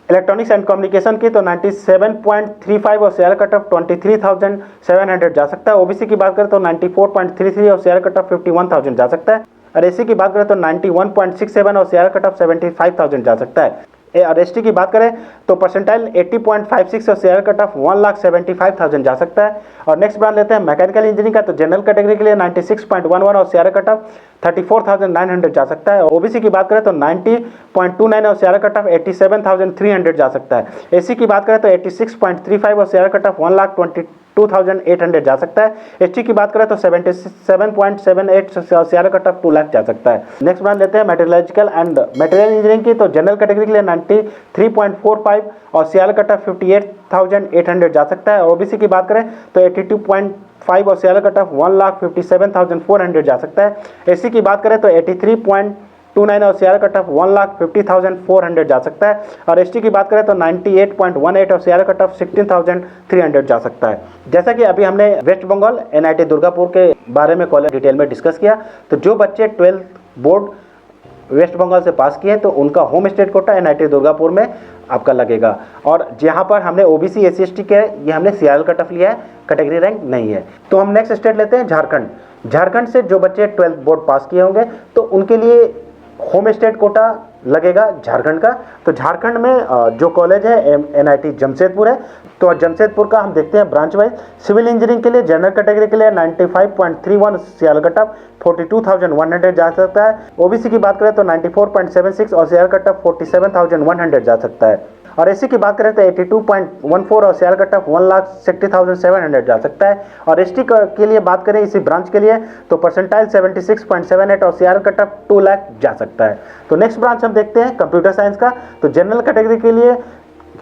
इलेक्ट्रॉनिक्स एंड कम्युनिकेशन की। तो 97.35 और सीआरओ कट ऑफ 23,700 जा सकता है। ओबीसी की बात करें तो 94.33 और सीआरओ कट ऑफ 51,000 जा सकता है। और एससी की बात करें तो 91.67 और सीआरओ कट ऑफ 75,000 जा सकता है। और एसटी की बात करें तो परसेंटाइल 80.56 और सीआरओ कट ऑफ 1,75,000 जा सकता है। और नेक्स्ट ब्रांच लेते हैं मैकेनिकल इंजीनियरिंग का। तो जनरल कैटेगरी के लिए 96.11 और सीआरओ कट ऑफ 34,900 जा सकता है। ओबीसी की बात करें तो 90.29 और सीआरओ कट ऑफ 87,300 जा सकता है। एससी की बात करें तो 86.35 और सीआरओ कट ऑफ 1,22,800 जा सकता है। एसटी की बात करें तो 77.78 और सीआरओ कट ऑफ 2 लाख जा सकता है। नेक्स्ट ब्रांच लेते हैं मेटलर्जिकल एंड मटेरियल इंजीनियरिंग की। तो जनरल कैटेगरी के लिए 93.45 और सीआरओ कट ऑफ 58,800 जा सकता है। ओबीसी की बात करें तो 82.5 और सीआरओ कट ऑफ 1,57,400 जा सकता है। एससी की बात करें तो 29 और सीआर कट ऑफ 1,50,400 जा सकता है। और एसटी की बात करें तो 98.18 और सीआर कट ऑफ 16,300 जा सकता है। जैसा कि अभी हमने वेस्ट बंगाल एनआईटी दुर्गापुर के बारे में कॉलेज डिटेल में डिस्कस किया, तो जो बच्चे 12th बोर्ड वेस्ट बंगाल से पास किए तो उनका home state Kota NIT Durgapur में आपका लगेगा। और जहाँ पर हमने ओबीसी एससी एसटी के ये हमने सीआरएल कट ऑफ लिया है, कैटेगरी रैंक नहीं है। तो हम नेक्स्ट स्टेट लेते हैं झारखंड। झारखंड से जो बच्चे 12th बोर्ड पास किए होंगे तो उनके लिए होम स्टेट कोटा लगेगा झारखंड का। तो झारखंड में जो कॉलेज है एनआईटी जमशेदपुर है। तो जमशेदपुर का हम देखते हैं ब्रांच वाइज। सिविल इंजीनियरिंग के लिए जनरल कैटेगरी के लिए 95.31 सीआर कट ऑफ 42,100 जा सकता है। ओबीसी की बात करें तो 94.76 और सीआर कट ऑफ 47,100 जा सकता है। और एससी की बात करें तो 82.14 और सीआर कट ऑफ 1,60,700 जा सकता है। और एसटी के लिए बात करें इसी ब्रांच के लिए तो परसेंटाइल 76.78 और सीआर कट ऑफ 2 लाख जा सकता है। तो नेक्स्ट ब्रांच हम देखते हैं कंप्यूटर साइंस का। तो जनरल कैटेगरी के लिए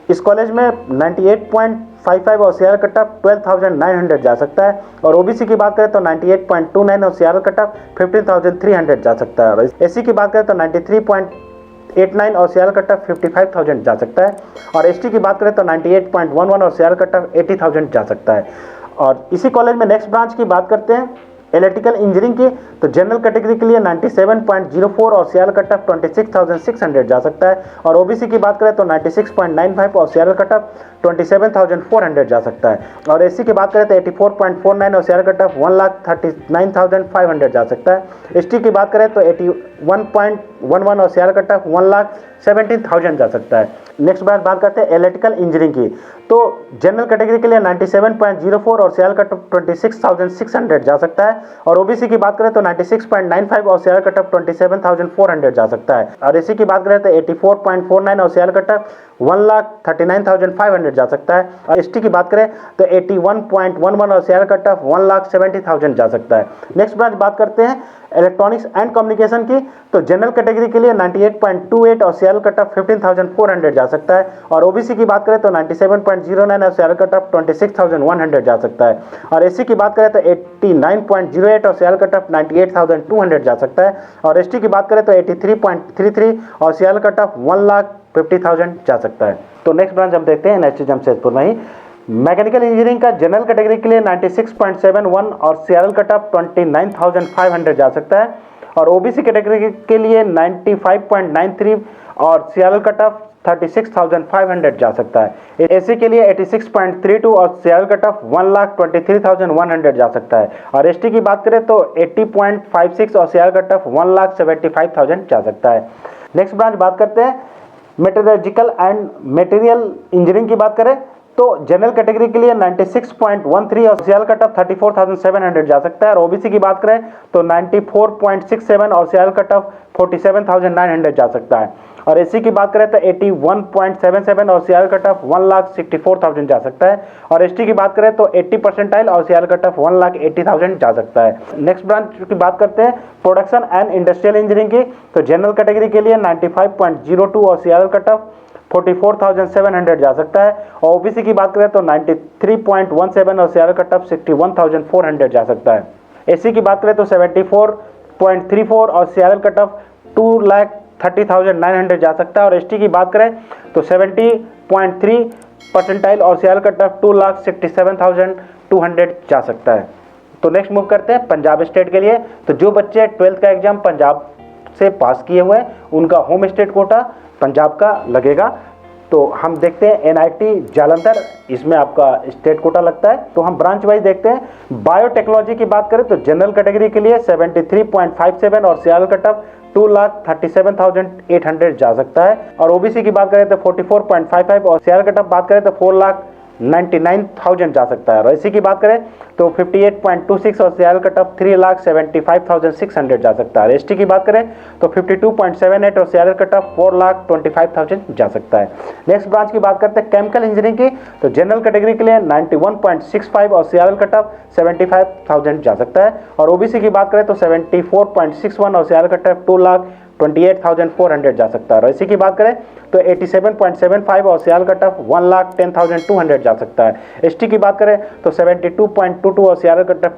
इस कॉलेज में 98.55 और सीआर कट ऑफ 12,900 जा सकता है। और ओबीसी की बात करें तो 98.29 और सीआर कट ऑफ 15,300 जा सकता है। और एससी की बात करें तो 93.89 और सीआर कट ऑफ 55,000 जा सकता है। और एसटी की बात करें तो 98.11 और सीआर कट ऑफ 80,000 जा सकता है। और इसी कॉलेज में नेक्स्ट ब्रांच की बात करते हैं इलेक्ट्रिकल इंजीनियरिंग की। तो जनरल कैटेगरी के लिए 97.04 और सीआर कट ऑफ 26,600 जा सकता है। और ओबीसी की बात करें तो 96.95 और सीआर कट ऑफ 27,400 जा सकता है। और एससी की बात करें तो 84.49 और सीआर कट ऑफ 1,39,500 जा सकता है। एसटी की बात करें तो 81.11 और सीआर कट ऑफ 1,17,000 जा सकता है। नेक्स्ट बात करते हैं इलेक्ट्रिकल इंजीनियरिंग की। तो जनरल कैटेगरी के लिए 97.04 और सीआर कट ऑफ 26,600 जा सकता है। और ओबीसी की बात करें तो 96.95 और सीआर कट ऑफ 27,400 जा सकता है। और एससी की बात करें तो 84.49 और सीआर कट ऑफ 1,39,500 जा सकता है। और एसटी की बात करें तो 81.11 और सीआर कट ऑफ 1,70,000 जा सकता है। नेक्स्ट ब्रांच बात करते हैं इलेक्ट्रॉनिक्स एंड कम्युनिकेशन की। तो जनरल कैटेगरी के लिए 98.28 और सीआर कट ऑफ 15,400 जा सकता है। और ओबीसी की बात करें तो 97.09 और सीआर कट ऑफ 26,100 जा सकता है। और एससी की बात करें तो 89.08 और सीआर कट ऑफ 98,200 जा सकता है। और एसटी की बात करें तो 83.33 और सीआर कट ऑफ 1,50,000 जा सकता है। तो नेक्स्ट ब्रांच हम देखते हैं एनआईटी जमशेदपुर में ही मैकेनिकल इंजीनियरिंग का। जनरल कैटेगरी के लिए 96.71 और सीआरएल कट ऑफ 29,500 जा सकता है। और ओबीसी कैटेगरी के लिए 95.93 और सीआरएल कट ऑफ 36,500 जा सकता है। एससी के लिए 86.32 और सीआरएल कट ऑफ 1,23,100 जा सकता है। और एसटी की बात करें तो 80.56 और सीआरएल कट ऑफ 1,75,000 जा सकता है। नेक्स्ट ब्रांच बात करते हैं मेटलर्जिकल एंड मटेरियल इंजीनियरिंग की बात करें तो जनरल कैटेगरी के लिए 96.13 और सीआरएल कट ऑफ 34,700 जा सकता है। और ओबीसी की बात करें तो 94.67 और सीआरएल कट ऑफ 47,900 जा सकता है। और एससी की बात करें तो 81.77 और सीआरएल कट ऑफ 1,64,000 जा सकता है। और एसटी की बात करें तो 80 परसेंटाइल और सीआरएल कट ऑफ 1,80,000 जा सकता है। नेक्स्ट ब्रांच की बात करते हैं प्रोडक्शन एंड इंडस्ट्रियल इंजीनियरिंग की। तो जनरल कैटेगरी के लिए 95.02 और सीआरएल कट ऑफ 44,700 जा सकता है। और ओबीसी की बात करें तो 93.17 और सीआरएल कट ऑफ 61,400 जा सकता है। एससी की बात करें तो 74.34 और सीआरएल कट ऑफ 2,30,900 जा सकता है। और एसटी की बात करें तो 70.3 परसेंटाइल और सीआरएल कट ऑफ 2,67,200 जा सकता है। तो नेक्स्ट मूव करते हैं पंजाब स्टेट के लिए। तो जो बच्चे 12th का एग्जाम पंजाब से पास किए हुए हैं उनका होम स्टेट कोटा पंजाब का लगेगा। तो हम देखते हैं एनआईटी जालंधर, इसमें आपका स्टेट कोटा लगता है। तो हम ब्रांच वाइज देखते हैं। बायोटेक्नोलॉजी की बात करें तो जनरल कैटेगरी के लिए 73.57 और सीआरएल कट ऑफ 2,37,800 जा सकता है। और ओबीसी की बात करें तो 44.55 और सीआरएल कट ऑफ बात करें तो 4,99,000 जा सकता है। और एससी की बात करें तो 58.26 और सीआरएल कट ऑफ 3,75,600 जा सकता है। एसटी की बात करें तो 52.78 और सीआरएल कट ऑफ 4,25,000 जा सकता है। नेक्स्ट ब्रांच की बात करते हैं केमिकल इंजीनियरिंग की। तो जनरल कैटेगरी के लिए 91.65 और सीआरएल कट ऑफ 75,000 जा सकता है। और ओबीसी की बात करें तो 74.61 और सीआरएल कट ऑफ 2,28,400 जा सकता है। और इसी की बात करें तो 87.75 और सीआरएल कट ऑफ 1,10,200 जा सकता है। एसटी की बात करें तो 72.22 और सीआरएल कट ऑफ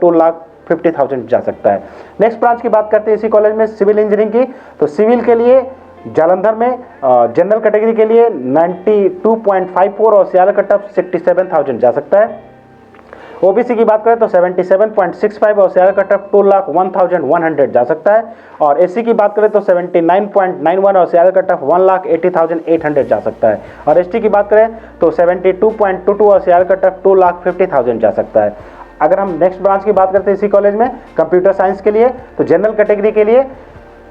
50,000 जा सकता है। नेक्स्ट ब्रांच की बात करते हैं इसी कॉलेज में सिविल इंजीनियरिंग की, तो सिविल के लिए जालंधर में जनरल कैटेगरी के लिए 92.54 और सीआरएल कट ऑफ 67,000 जा सकता है। ओबीसी की बात करें तो 77.65 और सीआरएल कट ऑफ 2,01,100 जा सकता है। और एससी की बात करें तो 79.91 और सीआरएल कट ऑफ 1,80,800 जा सकता है। और एसटी की बात करें तो 72.22 और सीआरएल कट ऑफ 2,50,000 जा सकता है। अगर हम नेक्स्ट ब्रांच की बात करते हैं इसी कॉलेज में कंप्यूटर साइंस के लिए, तो जनरल कैटेगरी के लिए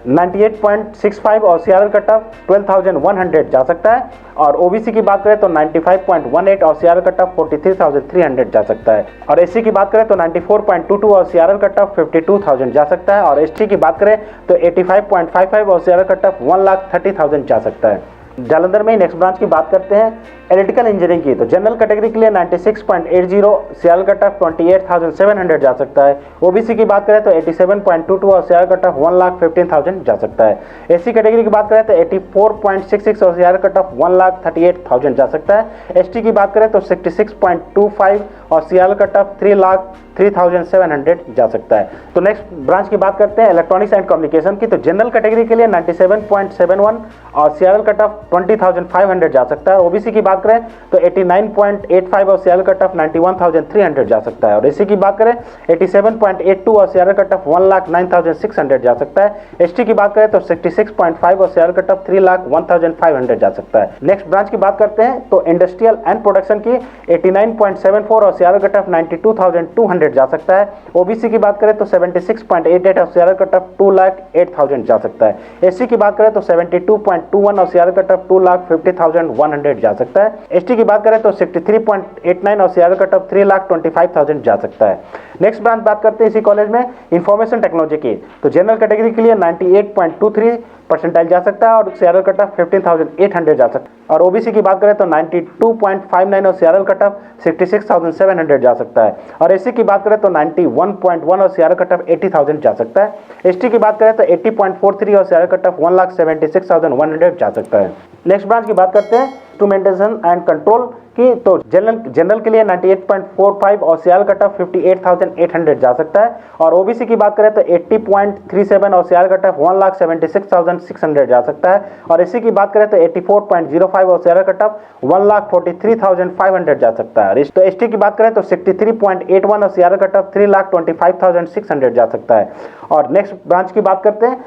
98.65 और सीआरएल कट ऑफ 12,100 जा सकता है। और ओबीसी की बात करें तो 95.18 और सीआरएल कट ऑफ 43,300 जा सकता है। और एससी की बात करें तो 94.22 और सीआरएल कट ऑफ 52,000 जा सकता है। और एसटी की बात करें तो 85.55 और सीआरएल कट ऑफ 1,30,000 जा सकता है। जालंधर में नेक्स्ट ब्रांच की बात करते हैं इलेक्ट्रिकल इंजीनियरिंग की, तो जनरल कैटेगरी के लिए 96.80 सीआरएल कट ऑफ 28,700 जा सकता है। ओबीसी की बात करें तो 87.22 और सीआरएल कट ऑफ 1,15,000 जा सकता है। एससी कैटेगरी की बात करें तो 84.66 और सीआरएल कट ऑफ 1,38,000 जा सकता है। एसटी की बात करें तो 66.25 और सीआरएल कट ऑफ 3,03,700 जा सकता है। तो नेक्स्ट ब्रांच की बात करते हैं इलेक्ट्रॉनिक्स एंड कम्युनिकेशन की, तो जनरल कैटेगरी के लिए 97.71 और सीआरएल कट ऑफ 20,500 जा सकता है। ओबीसी की बात करें तो 89.85 और सीआरएल कट ऑफ 91,300 जा सकता है। और एससी की बात करें 87.82 और सीआरएल कट ऑफ 1,09,600 जा सकता है। एसटी की बात करें तो 66.5 और सीआरएल कट ऑफ 3,01,500 जा सकता है। नेक्स्ट ब्रांच की बात करते हैं तो इंडस्ट्रियल एंड प्रोडक्शन की 89.74 और सीआरएल कट ऑफ 92,200 जा सकता है। ओबीसी की बात करें तो 76.88 और सीआरएल कट ऑफ 2,08,000 जा सकता है। एससी की बात करें तो 72.21 और सीआरएल कट ऑफ 2,50,100 जा सकता है। एसटी की बात करें तो 63.89 और सीआरएल कट ऑफ 3,25,000 जा सकता है। नेक्स्ट ब्रांच बात करते हैं इसी कॉलेज में इंफॉर्मेशन टेक्नोलॉजी की, तो जनरल कैटेगरी के लिए 98.23 परसेंटाइल जा सकता है और सीआरएल कट ऑफ 15,800 जा सकता है। और ओबीसी की बात करें तो 92.59 और सीआरएल कट ऑफ 66,700 जा सकता है। और एससी की बात करें तो 91.1 और सीआरएल कट ऑफ 80,000 जा सकता है। एसटी की बात करें तो 80.43 और सीआरएल कट ऑफ 1,76,100 जा सकता है। नेक्स्ट ब्रांच की बात करते हैं इंस्ट्रूमेंटेशन एंड कंट्रोल की, तो जनरल के लिए 98.45 और सीआरएल कट ऑफ 58,800 जा सकता है। और ओबीसी की बात करें तो 80.37 और सीआरएल कट ऑफ 1,76,600 जा सकता है। और एससी की बात करें तो 84.05 और सीआरएल कट ऑफ 1,43,500 जा सकता है। तो एसटी की बात करें तो 63.81 और सीआरएल कट ऑफ 3,25,600 जा सकता है। और नेक्स्ट ब्रांच की बात करते हैं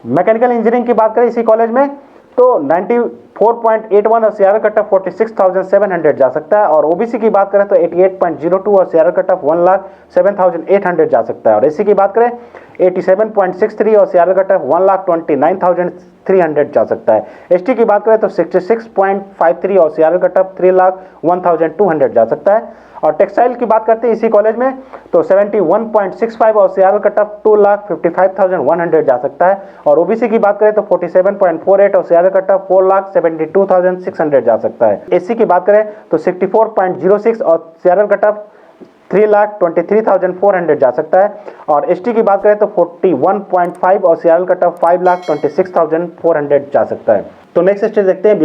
मैकेनिकल इंजीनियरिंग की बात करें इसी कॉलेज में, तो 94.81 और सीआरएल कट ऑफ 46,700 जा सकता है। और ओबीसी की बात करें तो 88.02 और सीआरएल कट ऑफ 1,07,800 जा सकता है। और एससी की बात करें 87.63 और सीआरएल कट ऑफ 1,29,300 जा सकता है। एसटी की बात करें तो 66.53 और सीआरएल कट ऑफ 3,01,200 जा सकता है। और टेक्सटाइल की बात करते हैं इसी कॉलेज में, तो 71.65 और सीआरएल कट ऑफ 2,55,100 जा सकता है। और ओबीसी की बात करें तो 47.48 और सीआरएल कट ऑफ 4,72,600 जा सकता है। एससी की बात करें तो 64.06 और सीआरएल कट ऑफ 3,23,400 जा सकता है। और एसटी की बात करें तो 41.5 और सीआरएल कट ऑफ 5,26,400 जा सकता है। तो नेक्स्ट स्टेज देखते हैं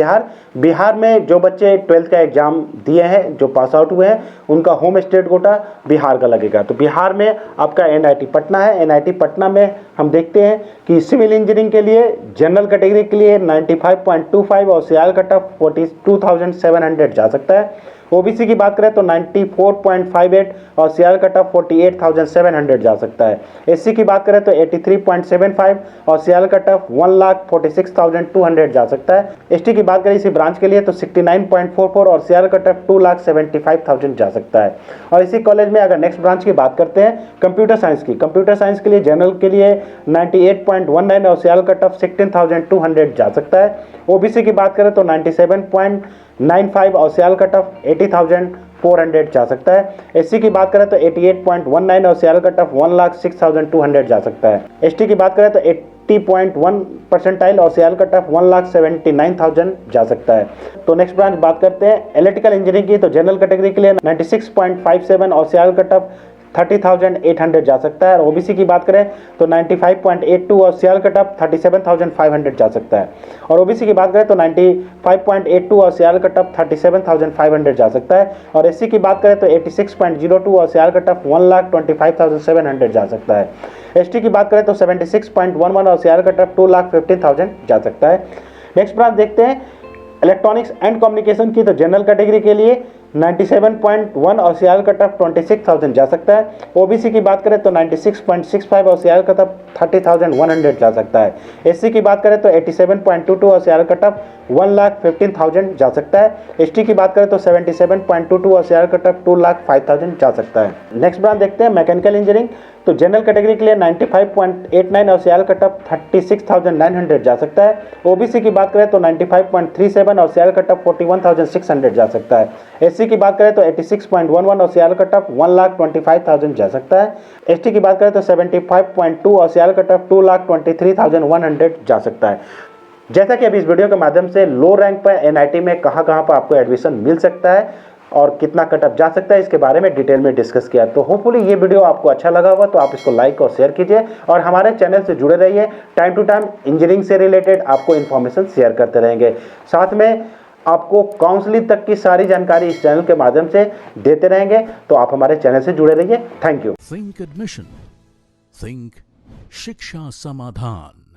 बिहार में जो बच्चे 12th का एग्जाम दिए हैं, जो पास आउट हुए हैं, उनका होम स्टेट कोटा बिहार का लगेगा। तो बिहार में आपका एनआईटी पटना है। एनआईटी पटना में हम देखते हैं कि सिविल इंजीनियरिंग के लिए जनरल कैटेगरी के लिए 95.25 और सीआरएल कट ऑफ 42,700 जा सकता है। ओबीसी की बात करें तो 94.58 और सीआरएल कट ऑफ 48,700 जा सकता है। एससी की बात करें तो 83.75 और सीआरएल कट ऑफ 1,46,200 जा सकता है। एसटी की बात करें इसी ब्रांच के लिए तो 69.44 और सीआरएल कट ऑफ 2,75,000 जा सकता है। और इसी कॉलेज में अगर नेक्स्ट ब्रांच की बात करते हैं कंप्यूटर साइंस की, कंप्यूटर साइंस के लिए जनरल के लिए 98.19 और सीआरएल कट ऑफ 16,200 जा सकता है। ओबीसी की बात करें तो 97.95 और सीआरएल कट ऑफ 80,400 जा सकता है। एससी की बात करें तो 88.19 और सीआरएल कट ऑफ 1,06,200 जा सकता है। एसटी की बात करें तो 80.1 परसेंटाइल और सीआरएल कट ऑफ 1,79,000 जा सकता है। तो नेक्स्ट ब्रांच बात करते हैं इलेक्ट्रिकल इंजीनियरिंग की, तो जनरल कैटेगरी के लिए 96.57 और सीआरएल कट ऑफ 30,800 जा सकता है। और ओबीसी की बात करें तो 95.82 और सीएल कट ऑफ 37,500 जा सकता है। और ओबीसी की बात करें तो 95.82 और सीएल कट ऑफ 37,500 जा सकता है। और एससी की बात करें तो 86.02 और सीएल कट ऑफ 1,25,700 जा सकता है। एसटी की बात करें तो 76.11 और सीएल कट ऑफ 2,15,000 जा सकता है। नेक्स्ट ब्रांच देखते हैं इलेक्ट्रॉनिक्स एंड कम्युनिकेशन की। तो जनरल कैटेगरी के लिए 97.1 और सीआर कट ऑफ 26,000 जा सकता है। ओबीसी की बात करें तो 96.65 और सीआर कट ऑफ 30,100 जा सकता है। एससी की बात करें तो 87.22 और सीआर कट ऑफ 1,15,000 जा सकता है। एसटी की बात करें तो 77.22 और सीआर कट ऑफ 2,05,000 जा सकता है। नेक्स्ट ब्रांच देखते हैं मैकेनिकल इंजीनियरिंग। तो जनरल कैटेगरी के लिए 95.89 और सीआर कट ऑफ 36,900 जा सकता है। ओबीसी की बात करें तो 95.37 और सीआर कट ऑफ 41,600 जा सकता है। एससी की बात करें तो 86.11 और सीआर कट ऑफ 1,25,000 जा सकता है। एसटी की बात करें तो 75.2 और सीआर कट ऑफ 2,23,100 जा सकता है। जैसा कि अभी इस वीडियो के माध्यम से लो रैंक पर एनआईटी में कहाँ पर आपको एडमिशन मिल सकता है और कितना कटअप जा सकता है इसके बारे में डिटेल में डिस्कस किया। तो होपफुली ये वीडियो आपको अच्छा लगा होगा, तो आप इसको लाइक और शेयर कीजिए और हमारे चैनल से जुड़े रहिए। टाइम टू टाइम इंजीनियरिंग से रिलेटेड आपको इन्फॉर्मेशन शेयर करते रहेंगे। साथ में आपको काउंसलिंग तक की सारी जानकारी इस चैनल के माध्यम से देते रहेंगे। तो आप हमारे चैनल से जुड़े रहिए। Thank you. Think admission, think शिक्षा समाधान।